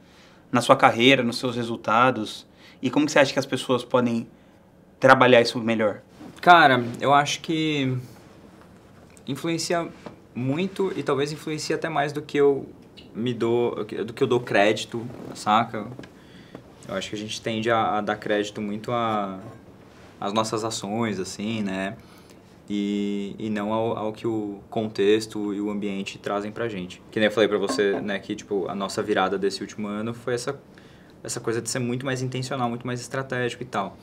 na sua carreira, nos seus resultados, e como que você acha que as pessoas podem trabalhar isso melhor? Cara, eu acho que influencia muito e talvez influencie até mais do que eu dou crédito, saca? Eu acho que a gente tende a dar crédito muito às nossas ações, assim, né? E não ao que o contexto e o ambiente trazem pra gente. Que nem eu falei pra você, né, que tipo, a nossa virada desse último ano foi essa coisa de ser muito mais intencional, muito mais estratégico e tal.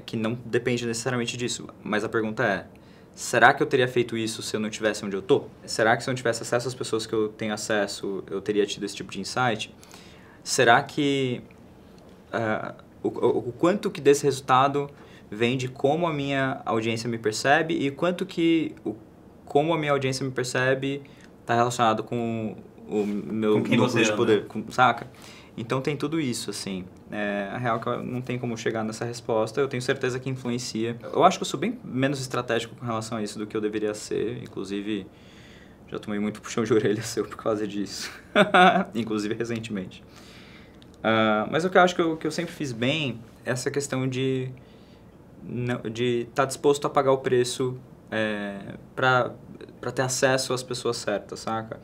Que não depende necessariamente disso. Mas a pergunta é, será que eu teria feito isso se eu não tivesse onde eu tô? Será que se eu não tivesse acesso às pessoas que eu tenho acesso, eu teria tido esse tipo de insight? Será que o quanto que desse resultado vem de como a minha audiência me percebe e como a minha audiência me percebe está relacionado com o meu núcleo de poder, saca? Então tem tudo isso, assim. A real é que não tem como chegar nessa resposta, eu tenho certeza que influencia. Eu acho que eu sou bem menos estratégico com relação a isso do que eu deveria ser, inclusive já tomei muito puxão de orelha seu por causa disso, inclusive recentemente. Mas o que eu acho que eu sempre fiz bem é essa questão de estar disposto a pagar o preço para ter acesso às pessoas certas, saca?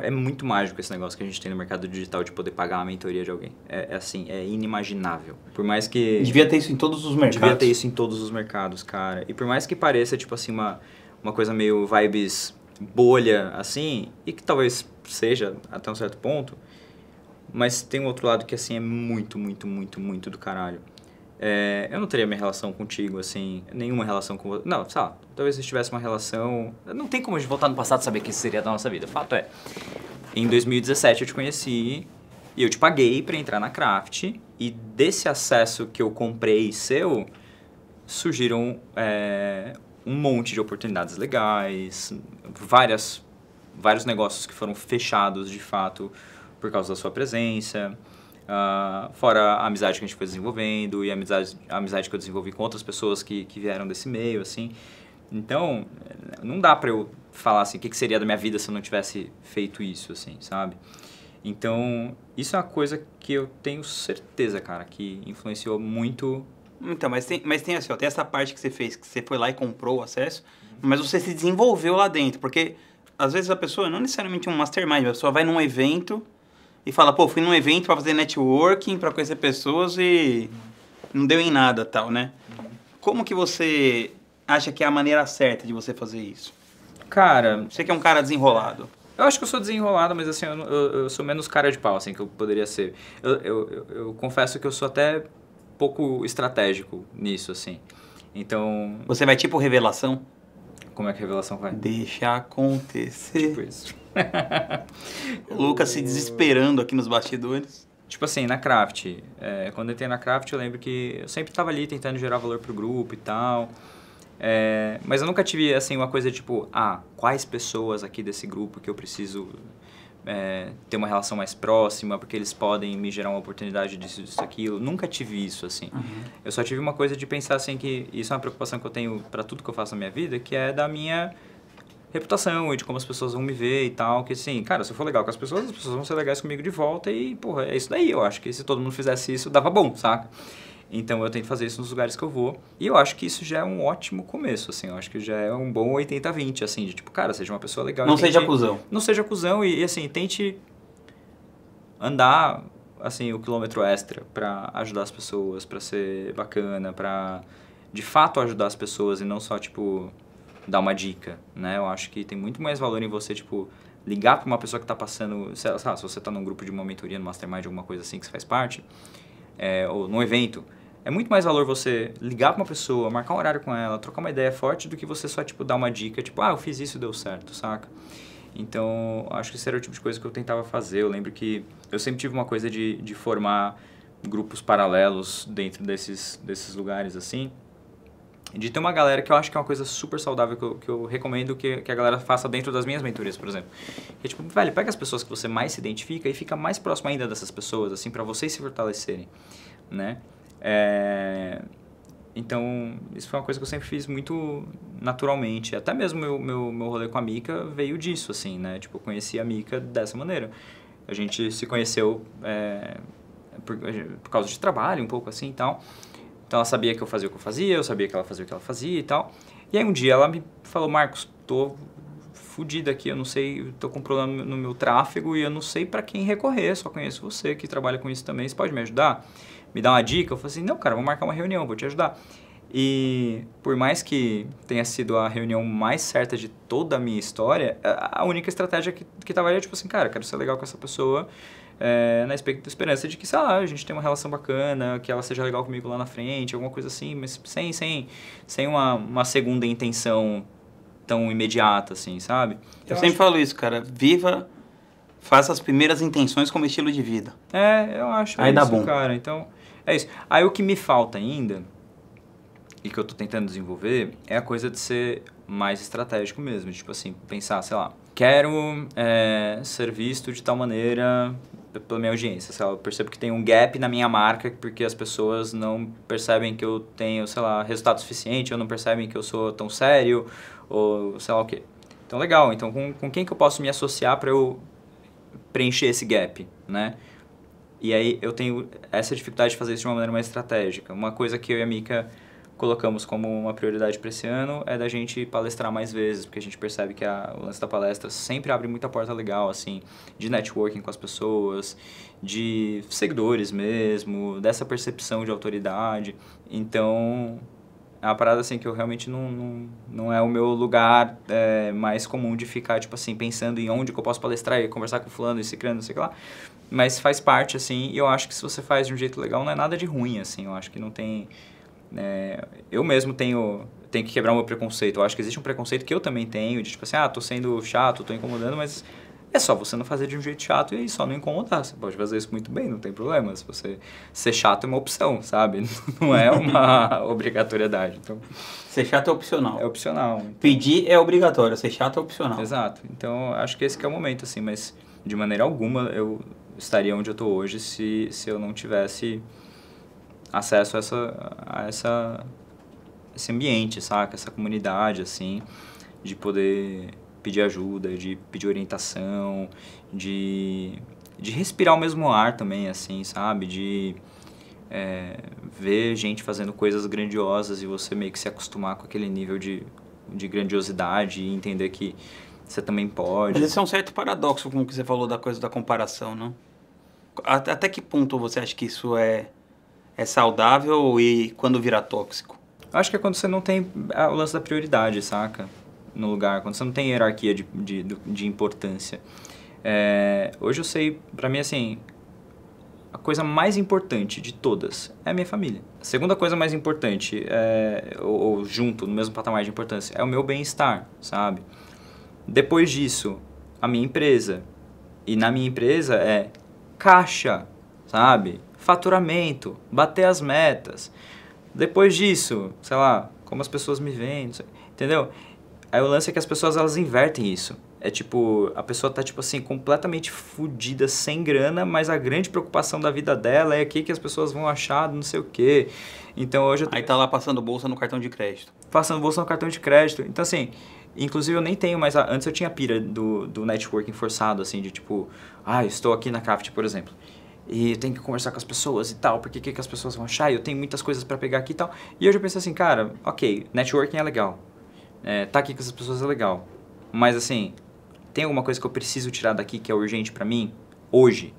É muito mágico esse negócio que a gente tem no mercado digital de poder pagar a mentoria de alguém. É inimaginável. Por mais que... Devia ter isso em todos os mercados. Devia ter isso em todos os mercados, cara. E por mais que pareça, tipo assim, uma coisa meio vibes bolha, assim, e que talvez seja até um certo ponto, mas tem um outro lado que, assim, é muito, muito, muito, muito do caralho. Eu não teria minha relação contigo, assim, nenhuma relação com você. Não, sei lá, talvez se tivesse uma relação... Não tem como a gente voltar no passado e saber que isso seria da nossa vida. O fato é, em 2017 eu te conheci e eu te paguei pra entrar na Craft, e desse acesso que eu comprei seu, surgiram um monte de oportunidades legais, vários negócios que foram fechados, de fato, por causa da sua presença. Fora a amizade que a gente foi desenvolvendo e a amizade que eu desenvolvi com outras pessoas que vieram desse meio, assim. Então, não dá pra eu falar assim, o que seria da minha vida se eu não tivesse feito isso, assim, sabe? Então, isso é uma coisa que eu tenho certeza, cara, que influenciou muito. Então, mas tem assim, ó, tem essa parte que você fez, que você foi lá e comprou o acesso, mas você se desenvolveu lá dentro, porque às vezes a pessoa, não necessariamente um mastermind, a pessoa vai num evento e fala, pô, fui num evento pra fazer networking, pra conhecer pessoas e não deu em nada, tal, né? Como que você acha que é a maneira certa de você fazer isso? Cara... Você que é um cara desenrolado. Eu acho que eu sou desenrolado, mas assim, eu sou menos cara de pau, assim, que eu poderia ser. Eu confesso que eu sou até pouco estratégico nisso, assim. Então... Você vai tipo revelação? Como é que a revelação vai? Deixa acontecer. Tipo isso. O Lucas se desesperando aqui nos bastidores. Tipo assim, na Craft. Quando eu entrei na Craft, eu lembro que eu sempre tava ali tentando gerar valor pro grupo e tal. Mas eu nunca tive, assim, uma coisa tipo... quais pessoas aqui desse grupo que eu preciso ter uma relação mais próxima, porque eles podem me gerar uma oportunidade disso, aquilo. Nunca tive isso, assim. Eu só tive uma coisa de pensar, assim, que isso é uma preocupação que eu tenho para tudo que eu faço na minha vida, que é da minha reputação e de como as pessoas vão me ver e tal, que assim, cara, se eu for legal com as pessoas vão ser legais comigo de volta e, porra, é isso daí. Eu acho que se todo mundo fizesse isso, dava bom, saca? Então eu tento fazer isso nos lugares que eu vou. E eu acho que isso já é um ótimo começo, assim. Eu acho que já é um bom 80-20, assim, de tipo, cara, seja uma pessoa legal. Não seja cuzão. Não seja cuzão e, assim, tente andar, assim, o quilômetro extra pra ajudar as pessoas, pra ser bacana, pra de fato ajudar as pessoas e não só, tipo, dar uma dica, né? Eu acho que tem muito mais valor em você, tipo, ligar pra uma pessoa que tá passando, sei lá, se você tá num grupo de uma mentoria, no mastermind, alguma coisa assim que você faz parte, ou num evento, é muito mais valor você ligar pra uma pessoa, marcar um horário com ela, trocar uma ideia forte do que você só, tipo, dar uma dica, tipo, eu fiz isso e deu certo, saca? Então, acho que esse era o tipo de coisa que eu tentava fazer. Eu lembro que eu sempre tive uma coisa de formar grupos paralelos dentro desses lugares, assim. De ter uma galera que eu acho que é uma coisa super saudável, que eu recomendo que a galera faça dentro das minhas mentorias, por exemplo. Que é tipo, velho, pega as pessoas que você mais se identifica e fica mais próximo ainda dessas pessoas, assim, pra vocês se fortalecerem, né? Então, isso foi uma coisa que eu sempre fiz muito naturalmente. Até mesmo meu rolê com a Mika veio disso, assim, né? Tipo, eu conheci a Mika dessa maneira. A gente se conheceu por causa de trabalho, um pouco assim e tal. Então, ela sabia que eu fazia o que eu fazia, eu sabia que ela fazia o que ela fazia e tal. E aí, um dia, ela me falou, Marcos, tô fodido aqui, eu não sei, tô com um problema no meu tráfego e eu não sei pra quem recorrer, só conheço você que trabalha com isso também, você pode me ajudar? Me dá uma dica? Eu falei assim, não, cara, vamos marcar uma reunião, vou te ajudar. E por mais que tenha sido a reunião mais certa de toda a minha história, a única estratégia que tava ali é tipo assim, cara, quero ser legal com essa pessoa, na esperança de que, sei lá, a gente tem uma relação bacana, que ela seja legal comigo lá na frente, alguma coisa assim, mas sem uma segunda intenção tão imediata, assim, sabe? Eu sempre falo isso, cara, faça as primeiras intenções como estilo de vida. Eu acho aí isso, dá bom. Cara, então, é isso. Aí o que me falta ainda, e que eu tô tentando desenvolver, é a coisa de ser mais estratégico mesmo, tipo assim, pensar, sei lá, quero ser visto de tal maneira pela minha audiência, sei lá, eu percebo que tem um gap na minha marca porque as pessoas não percebem que eu tenho, sei lá, resultado suficiente, ou não percebem que eu sou tão sério, ou sei lá o quê. Então, legal, então com quem que eu posso me associar para eu preencher esse gap, né? E aí eu tenho essa dificuldade de fazer isso de uma maneira mais estratégica. Uma coisa que eu e a Mika colocamos como uma prioridade para esse ano é da gente palestrar mais vezes, porque a gente percebe que o lance da palestra sempre abre muita porta legal, assim, de networking com as pessoas, de seguidores mesmo, dessa percepção de autoridade. Então, é uma parada assim que eu realmente não é o meu lugar mais comum de ficar, tipo assim, pensando em onde que eu posso palestrar e conversar com fulano e ciclano, não sei o que lá. Mas faz parte, assim, e eu acho que se você faz de um jeito legal, não é nada de ruim, assim, eu acho que não tem... eu mesmo tenho que quebrar o meu preconceito. Eu acho que existe um preconceito que eu também tenho, de tipo assim, tô sendo chato, tô incomodando, mas é só você não fazer de um jeito chato e só não incomodar. Você pode fazer isso muito bem, não tem problema. Se você ser chato é uma opção, sabe? Não é uma obrigatoriedade. Então, ser chato é opcional. É opcional. Então... Pedir é obrigatório, ser chato é opcional. Exato. Então, acho que esse que é o momento, assim, mas de maneira alguma eu estaria onde eu tô hoje se eu não tivesse acesso a esse ambiente, saca? Essa comunidade, assim, de poder pedir ajuda, de pedir orientação, de respirar o mesmo ar também, assim, sabe? De ver gente fazendo coisas grandiosas e você meio que se acostumar com aquele nível de grandiosidade e entender que você também pode. Mas esse é um certo paradoxo com o que você falou da coisa da comparação, não? Até que ponto você acha que isso é saudável e quando vira tóxico? Acho que é quando você não tem o lance da prioridade, saca? No lugar, quando você não tem hierarquia de importância. Hoje eu sei, pra mim, assim, a coisa mais importante de todas é a minha família. A segunda coisa mais importante, ou junto, no mesmo patamar de importância, é o meu bem-estar, sabe? Depois disso, a minha empresa. E na minha empresa é caixa, sabe? Faturamento, bater as metas. Depois disso, sei lá, como as pessoas me veem, entendeu? Aí o lance é que as pessoas, elas invertem isso. É tipo, a pessoa tá tipo assim, completamente fodida, sem grana, mas a grande preocupação da vida dela é o que as pessoas vão achar, não sei o quê. Então hoje eu Aí tá lá passando bolsa no cartão de crédito. passando bolsa no cartão de crédito. Então assim, inclusive eu nem tenho mais, antes eu tinha pira do networking forçado, assim, de tipo, estou aqui na Craft, por exemplo. E eu tenho que conversar com as pessoas e tal, porque o que as pessoas vão achar? Eu tenho muitas coisas pra pegar aqui e tal. E hoje eu pensei assim, cara, ok, networking é legal. Tá aqui com essas pessoas é legal. Mas assim, tem alguma coisa que eu preciso tirar daqui que é urgente pra mim? Hoje?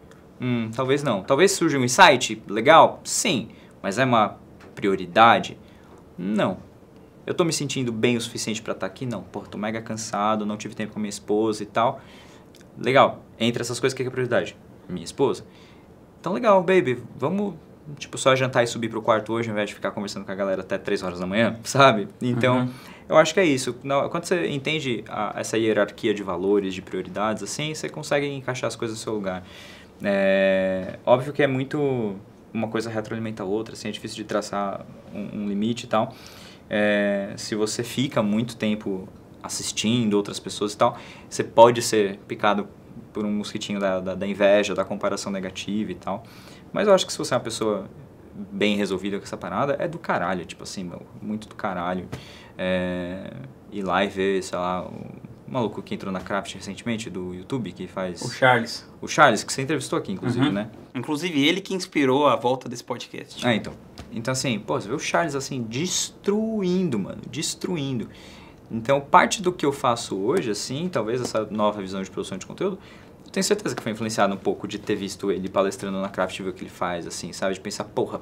Talvez não. Talvez surja um insight legal? Sim. Mas é uma prioridade? Não. Eu tô me sentindo bem o suficiente pra estar aqui? Não. Pô, tô mega cansado, não tive tempo com minha esposa e tal. Legal. Entre essas coisas, o que é prioridade? Minha esposa. Então, legal, baby. Vamos, tipo, só jantar e subir pro quarto hoje, ao invés de ficar conversando com a galera até 3 horas da manhã, sabe? Então, eu acho que é isso. Quando você entende essa hierarquia de valores, de prioridades, assim, você consegue encaixar as coisas no seu lugar. Óbvio que é muito... Uma coisa retroalimenta a outra, assim, é difícil de traçar um limite e tal. Se você fica muito tempo assistindo outras pessoas e tal, você pode ser picado por um mosquitinho da inveja, da comparação negativa e tal. Mas eu acho que se você é uma pessoa bem resolvida com essa parada, é do caralho, tipo assim, meu, muito do caralho. Ir lá e ver, sei lá, o maluco que entrou na Craft recentemente, do YouTube, que faz... O Charles. O Charles, que você entrevistou aqui, inclusive, né? Inclusive, ele que inspirou a volta desse podcast. Então. Então, assim, pô, você vê o Charles, assim, destruindo, mano, destruindo. Então, parte do que eu faço hoje, assim, talvez essa nova visão de produção de conteúdo, eu tenho certeza que foi influenciado um pouco de ter visto ele palestrando na Craft e ver o que ele faz, assim, sabe? De pensar, porra,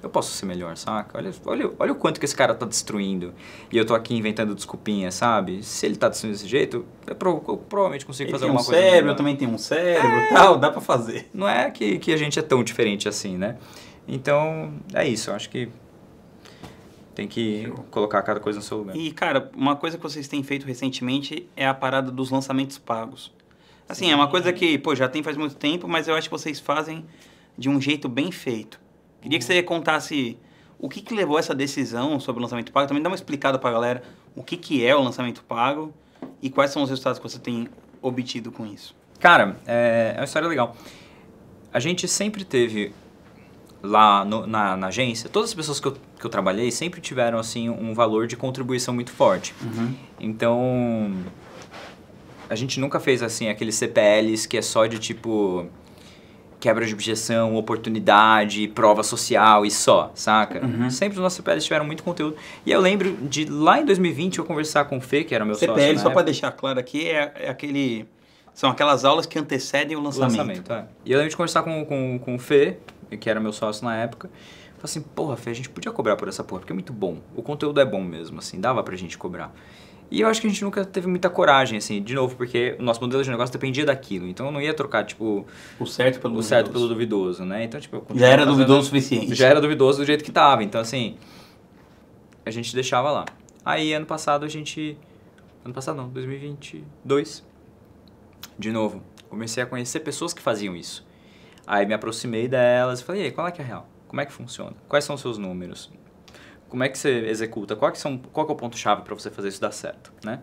eu posso ser melhor, saca? Olha o quanto que esse cara tá destruindo. E eu tô aqui inventando desculpinha, sabe? Se ele tá destruindo desse jeito, eu provavelmente consigo ele fazer tem alguma coisa cérebro, melhor. eu também tenho um cérebro e tal, dá pra fazer. Não é que a gente é tão diferente assim, né? Então, é isso. Eu acho que tem que colocar cada coisa no seu lugar. E, cara, uma coisa que vocês têm feito recentemente é a parada dos lançamentos pagos. Assim, é uma coisa que, pô, já tem faz muito tempo, mas eu acho que vocês fazem de um jeito bem feito. Queria que você contasse o que levou essa decisão sobre o lançamento pago. Também dá uma explicada pra galera o que é o lançamento pago e quais são os resultados que você tem obtido com isso. Cara, é uma história legal. A gente sempre teve lá na agência, todas as pessoas que eu trabalhei sempre tiveram assim um valor de contribuição muito forte. Então, a gente nunca fez assim aqueles CPLs que é só de tipo quebra de objeção, oportunidade, prova social e só, saca? Sempre os nossos CPLs tiveram muito conteúdo. E eu lembro de lá em 2020 eu conversar com o Fê, que era meu sócio CPL, na só época. pra deixar claro aqui, são aquelas aulas que antecedem o lançamento. E eu lembro de conversar com o Fê, que era meu sócio na época. Falei assim, porra, Fê, a gente podia cobrar por essa porra, porque é muito bom. O conteúdo é bom mesmo, assim, dava pra gente cobrar. E eu acho que a gente nunca teve muita coragem, assim, de novo, porque o nosso modelo de negócio dependia daquilo. Então eu não ia trocar, tipo... O certo pelo duvidoso, né? Então, tipo... Já era duvidoso o suficiente. Já era duvidoso do jeito que tava. Então, assim, a gente deixava lá. Aí, ano passado, Ano passado não, 2022. De novo, comecei a conhecer pessoas que faziam isso. Aí me aproximei delas e falei, e aí, qual é que é a real? Como é que funciona? Quais são os seus números? Como é que você executa? Qual que é o ponto-chave para você fazer isso dar certo, né?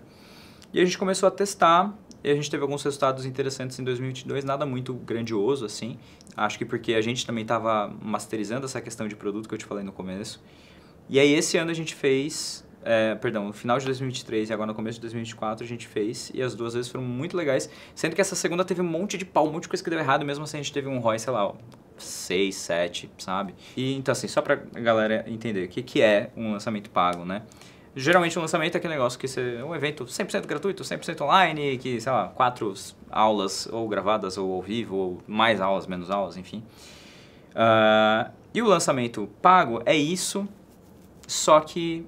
E a gente começou a testar e a gente teve alguns resultados interessantes em 2022, nada muito grandioso, assim. Acho que porque a gente também estava masterizando essa questão de produto que eu te falei no começo. E aí esse ano a gente fez... no final de 2023 e agora no começo de 2024 a gente fez, e as duas vezes foram muito legais, sendo que essa segunda teve um monte de pau, um monte de coisa que deu errado, mesmo assim a gente teve um ROI, sei lá, 6, 7, sabe? E então assim, só pra galera entender o que é um lançamento pago, né? Geralmente um lançamento é aquele negócio que é um evento 100% gratuito, 100% online, que, sei lá, 4 aulas ou gravadas ou ao vivo, ou mais aulas, menos aulas, enfim. E o lançamento pago é isso, só que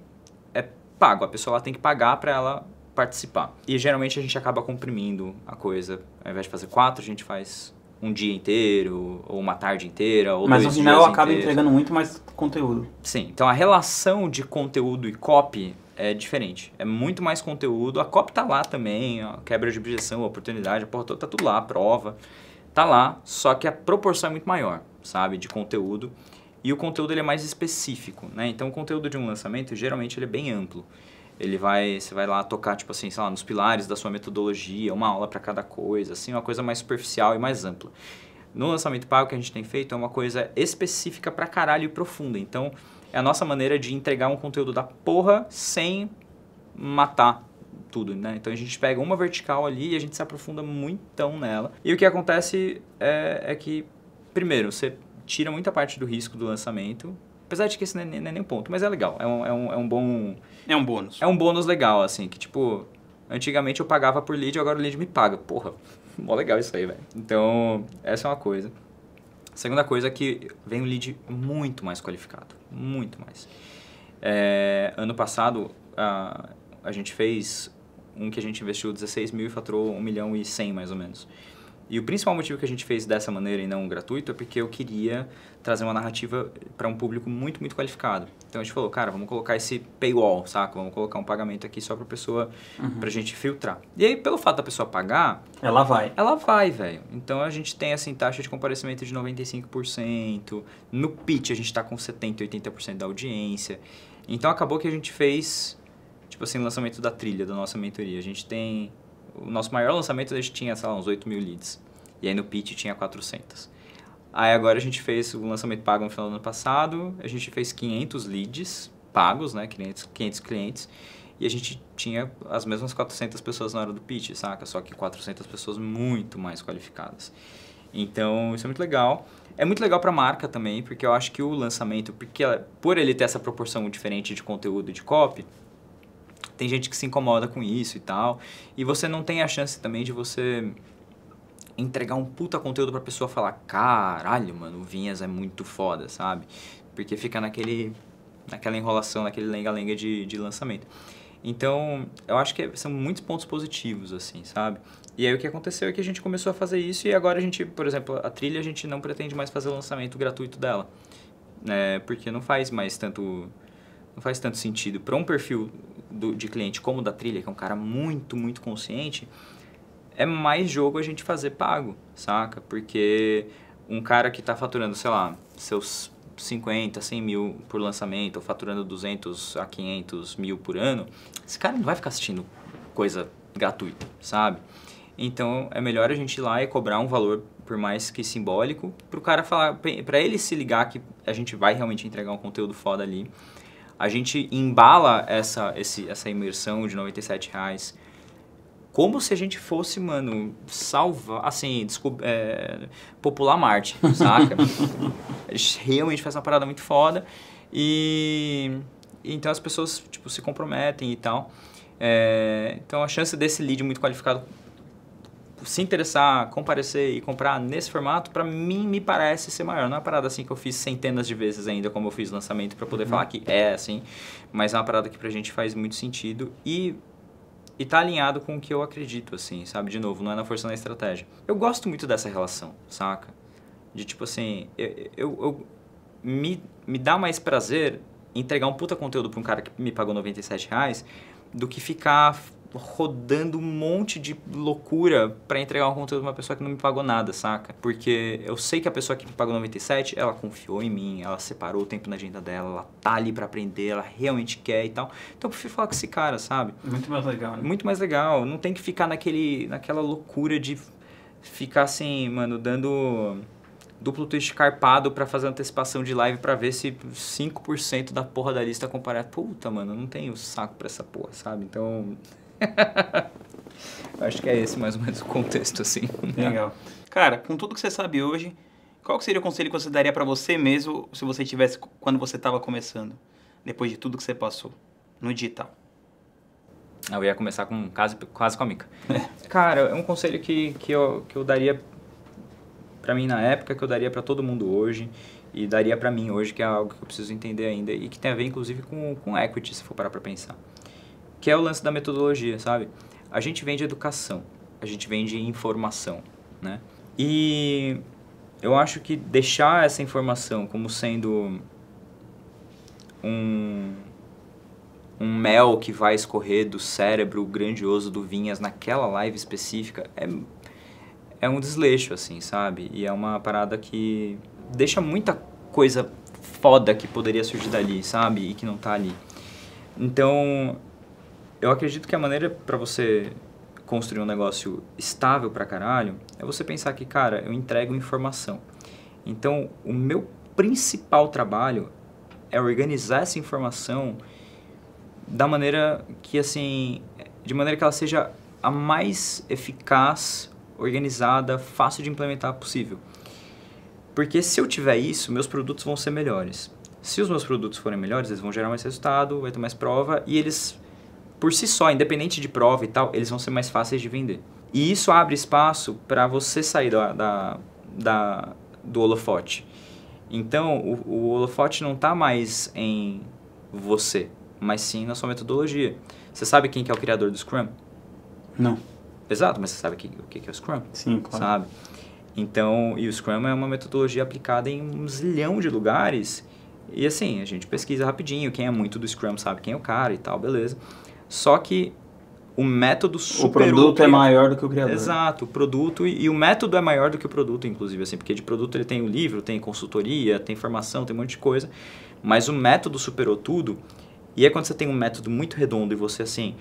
pago, a pessoa lá tem que pagar para ela participar. E geralmente a gente acaba comprimindo a coisa. Ao invés de fazer 4, a gente faz um dia inteiro, ou uma tarde inteira, ou 2 dias inteiros. Mas no final acaba entregando muito mais conteúdo. Sim, então a relação de conteúdo e copy é diferente. É muito mais conteúdo, a copy tá lá também, a quebra de objeção, a oportunidade, a porra toda, tá tudo lá, a prova. Tá lá, só que a proporção é muito maior, sabe, de conteúdo. E o conteúdo ele é mais específico, né? Então o conteúdo de um lançamento, geralmente, ele é bem amplo. Você vai lá tocar, tipo assim, sei lá, nos pilares da sua metodologia, uma aula para cada coisa, assim, uma coisa mais superficial e mais ampla. No lançamento pago que a gente tem feito é uma coisa específica pra caralho e profunda. Então, é a nossa maneira de entregar um conteúdo da porra sem matar tudo, né? Então, a gente pega uma vertical ali e a gente se aprofunda muitão nela. E o que acontece é que, primeiro, você tira muita parte do risco do lançamento. Apesar de que esse não é nem um ponto, mas é legal. É um bom... É um bônus. É um bônus legal, assim, que tipo... Antigamente eu pagava por lead, agora o lead me paga. Porra, mó legal isso aí, velho. Então, essa é uma coisa. Segunda coisa é que vem um lead muito mais qualificado. Muito mais. Ano passado, a gente fez um que a gente investiu 16 mil e faturou 1 milhão e 100, mais ou menos. E o principal motivo que a gente fez dessa maneira e não gratuito é porque eu queria trazer uma narrativa para um público muito, muito qualificado. Então a gente falou, cara, vamos colocar esse paywall, saca? Vamos colocar um pagamento aqui só para a pessoa, pra gente filtrar. E aí, pelo fato da pessoa pagar... Ela vai. Ela vai, velho. Então a gente tem, assim, taxa de comparecimento de 95%. No pitch a gente tá com 70%, 80% da audiência. Então acabou que a gente fez, tipo assim, o lançamento da trilha da nossa mentoria. A gente tem... O nosso maior lançamento, a gente tinha, sei lá, uns 8 mil leads. E aí no pitch tinha 400. Aí agora a gente fez o lançamento pago no final do ano passado. A gente fez 500 leads pagos, né? 500 clientes. E a gente tinha as mesmas 400 pessoas na hora do pitch, saca? Só que 400 pessoas muito mais qualificadas. Então, isso é muito legal. É muito legal para a marca também, porque eu acho que o lançamento, por ele ter essa proporção diferente de conteúdo e de copy, tem gente que se incomoda com isso e tal. E você não tem a chance também de você entregar um puta conteúdo pra pessoa falar, caralho, mano, o Vinhas é muito foda, sabe? Porque fica naquela enrolação, naquele lenga-lenga de lançamento. Então, eu acho que são muitos pontos positivos, assim, sabe? E aí o que aconteceu é que a gente começou a fazer isso e agora a gente, por exemplo, a trilha a gente não pretende mais fazer o lançamento gratuito dela. Porque não faz tanto sentido para um perfil de cliente como o da trilha, que é um cara muito, muito consciente, é mais jogo a gente fazer pago, saca? Porque um cara que está faturando, sei lá, seus 50, 100 mil por lançamento, ou faturando 200 a 500 mil por ano, esse cara não vai ficar assistindo coisa gratuita, sabe? Então, é melhor a gente ir lá e cobrar um valor, por mais que simbólico, pro cara falar, para ele se ligar que a gente vai realmente entregar um conteúdo foda ali. A gente embala essa imersão de R$97 como se a gente fosse, mano, salvar, assim, popular Marte, saca? A gente realmente faz uma parada muito foda e então as pessoas, tipo, se comprometem e tal. Então a chance desse lead muito qualificado se interessar, comparecer e comprar nesse formato, pra mim, me parece ser maior. Não é uma parada assim que eu fiz centenas de vezes ainda, como eu fiz lançamento, pra poder falar que é assim, mas é uma parada que pra gente faz muito sentido e tá alinhado com o que eu acredito, assim, sabe? De novo, não é na força, na estratégia. Eu gosto muito dessa relação, saca? De tipo assim, me dá mais prazer entregar um puta conteúdo pra um cara que me pagou R$97 do que ficar rodando um monte de loucura pra entregar um conteúdo pra uma pessoa que não me pagou nada, saca? Porque eu sei que a pessoa que me pagou 97, ela confiou em mim, ela separou o tempo na agenda dela, ela tá ali pra aprender, ela realmente quer e tal. Então eu prefiro falar com esse cara, sabe? Muito mais legal, né? Muito mais legal. Não tem que ficar naquela loucura de ficar assim, mano, dando duplo twist carpado pra fazer antecipação de live pra ver se 5% da porra da lista comparada. Puta, mano, eu não tenho saco pra essa porra, sabe? Então... Acho que é esse mais ou menos o contexto, assim. Legal. Cara, com tudo que você sabe hoje, qual seria o conselho que você daria pra você mesmo se você tivesse quando você estava começando? Depois de tudo que você passou no digital. Eu ia começar com quase com a Mica. Cara, é um conselho que eu daria pra mim na época, que eu daria pra todo mundo hoje e daria pra mim hoje, que é algo que eu preciso entender ainda e que tem a ver, inclusive, com equity, se for parar pra pensar. Que é o lance da metodologia, sabe? A gente vende educação, a gente vende informação, né? E eu acho que deixar essa informação como sendo um mel que vai escorrer do cérebro grandioso do Vinhas naquela live específica é um desleixo, assim, sabe? E é uma parada que deixa muita coisa foda que poderia surgir dali, sabe? E que não tá ali. Então... eu acredito que a maneira para você construir um negócio estável pra caralho é você pensar que, cara, eu entrego informação. Então, o meu principal trabalho é organizar essa informação da maneira que, assim, de maneira que ela seja a mais eficaz, organizada, fácil de implementar possível. Porque se eu tiver isso, meus produtos vão ser melhores. Se os meus produtos forem melhores, eles vão gerar mais resultado, vai ter mais prova e eles, por si só, independente de prova e tal, eles vão ser mais fáceis de vender. E isso abre espaço para você sair do holofote. Então, o holofote não está mais em você, mas sim na sua metodologia. Você sabe quem que é o criador do Scrum? Não. Exato, mas você sabe o que é o Scrum? Sim, claro. Sabe? Então, e o Scrum é uma metodologia aplicada em um zilhão de lugares. E assim, a gente pesquisa rapidinho, quem é muito do Scrum sabe quem é o cara e tal, beleza. Só que o método superou... O produto é maior do que o criador. Exato, o produto e o método é maior do que o produto, inclusive, assim, porque de produto ele tem o livro, tem consultoria, tem formação, tem um monte de coisa, mas o método superou tudo. E aí quando você tem um método muito redondo e você, assim,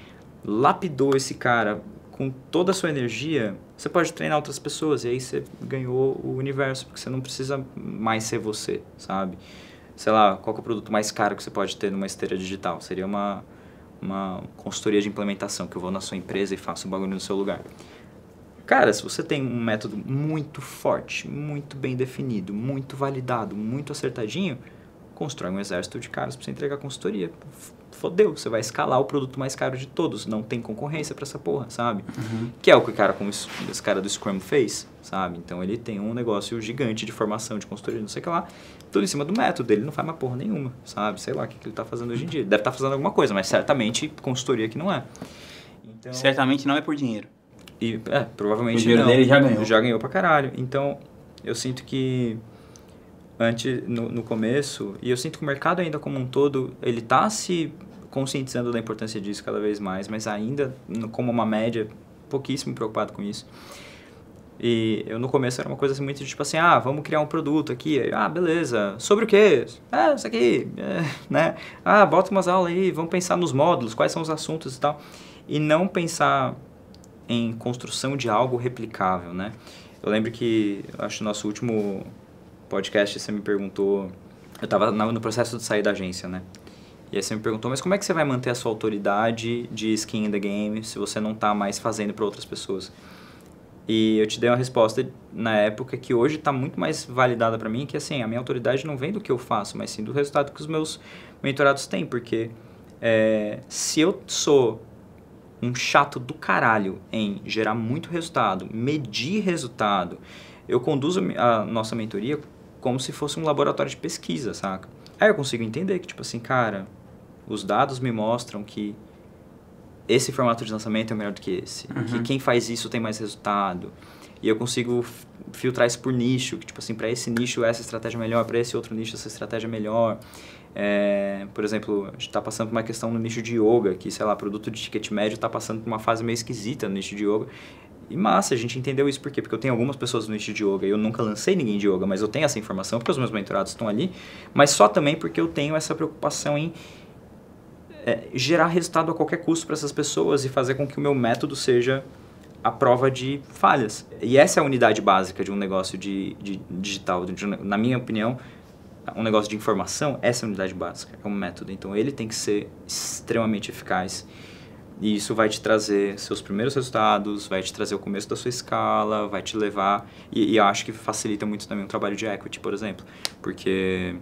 lapidou esse cara com toda a sua energia, você pode treinar outras pessoas e aí você ganhou o universo, porque você não precisa mais ser você, sabe? Sei lá, qual que é o produto mais caro que você pode ter numa esteira digital? Seria uma consultoria de implementação, que eu vou na sua empresa e faço um bagulho no seu lugar. Cara, se você tem um método muito forte, muito bem definido, muito validado, muito acertadinho, constrói um exército de caras para você entregar consultoria. Fodeu, você vai escalar o produto mais caro de todos, não tem concorrência para essa porra, sabe? Uhum. Que é o que o cara, como esse cara do Scrum fez, sabe? Então ele tem um negócio gigante de formação, de consultoria, não sei o que lá, tudo em cima do método, ele não faz uma porra nenhuma, sabe? Sei lá o que ele tá fazendo hoje em dia. Ele deve estar fazendo alguma coisa, mas certamente consultoria que não é. Então, certamente não é por dinheiro. E, provavelmente o dinheiro não. Dele já ganhou. Já ganhou pra caralho. Então, eu sinto que antes, no começo, e eu sinto que o mercado ainda como um todo, ele tá se conscientizando da importância disso cada vez mais, mas ainda, como uma média, pouquíssimo preocupado com isso. E eu no começo era uma coisa assim muito tipo assim, vamos criar um produto aqui, beleza, sobre o quê? Isso aqui, né? Bota umas aulas aí, vamos pensar nos módulos, quais são os assuntos e tal. E não pensar em construção de algo replicável, né? Eu lembro que, acho que no nosso último podcast você me perguntou, eu estava no processo de sair da agência, né? E aí você me perguntou, mas como é que você vai manter a sua autoridade de skin in the game se você não está mais fazendo para outras pessoas? E eu te dei uma resposta na época que hoje está muito mais validada para mim, que assim, a minha autoridade não vem do que eu faço, mas sim do resultado que os meus mentorados têm, porque se eu sou um chato do caralho em gerar muito resultado, medir resultado, eu conduzo a nossa mentoria como se fosse um laboratório de pesquisa, saca? Aí eu consigo entender que, tipo assim, cara, os dados me mostram que esse formato de lançamento é melhor do que esse. Uhum. Que quem faz isso tem mais resultado. E eu consigo filtrar isso por nicho. Que, tipo assim, para esse nicho essa estratégia é melhor, para esse outro nicho essa estratégia é melhor. Por exemplo, a gente está passando por uma questão no nicho de yoga, que, sei lá, produto de ticket médio está passando por uma fase meio esquisita no nicho de yoga. E massa, a gente entendeu isso por quê? Porque eu tenho algumas pessoas no nicho de yoga e eu nunca lancei ninguém de yoga, mas eu tenho essa informação porque os meus mentorados estão ali, mas só também porque eu tenho essa preocupação em gerar resultado a qualquer custo para essas pessoas e fazer com que o meu método seja a prova de falhas. E essa é a unidade básica de um negócio de digital. Na minha opinião, um negócio de informação, essa é a unidade básica, é um método. Então ele tem que ser extremamente eficaz. E isso vai te trazer seus primeiros resultados, vai te trazer o começo da sua escala, vai te levar... E eu acho que facilita muito também o trabalho de equity, por exemplo. Porque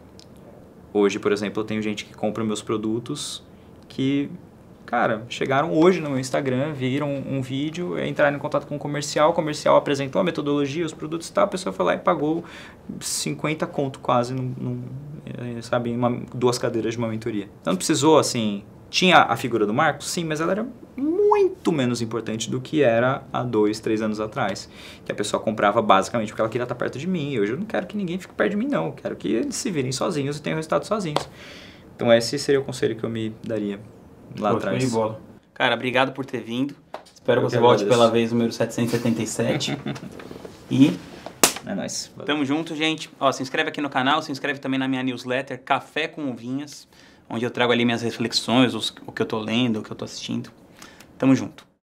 hoje, por exemplo, eu tenho gente que compra meus produtos que, cara, chegaram hoje no meu Instagram, viram um vídeo, entraram em contato com o comercial apresentou a metodologia, os produtos e tal, a pessoa foi lá e pagou 50 conto quase, sabe, em 2 cadeiras de uma mentoria. Então não precisou, assim... Tinha a figura do Marcos? Sim, mas ela era muito menos importante do que era há 2, 3 anos atrás. Que a pessoa comprava basicamente porque ela queria estar perto de mim. E hoje eu não quero que ninguém fique perto de mim, não. Eu quero que eles se virem sozinhos e tenham resultado sozinhos. Então esse seria o conselho que eu me daria lá atrás. Foi de bola. Cara, obrigado por ter vindo. Espero que você volte pela vez número 777. E... é nóis. Tamo junto, gente. Ó, se inscreve aqui no canal, se inscreve também na minha newsletter Café com Ovinhas, onde eu trago ali minhas reflexões, o que eu tô lendo, o que eu tô assistindo. Tamo junto.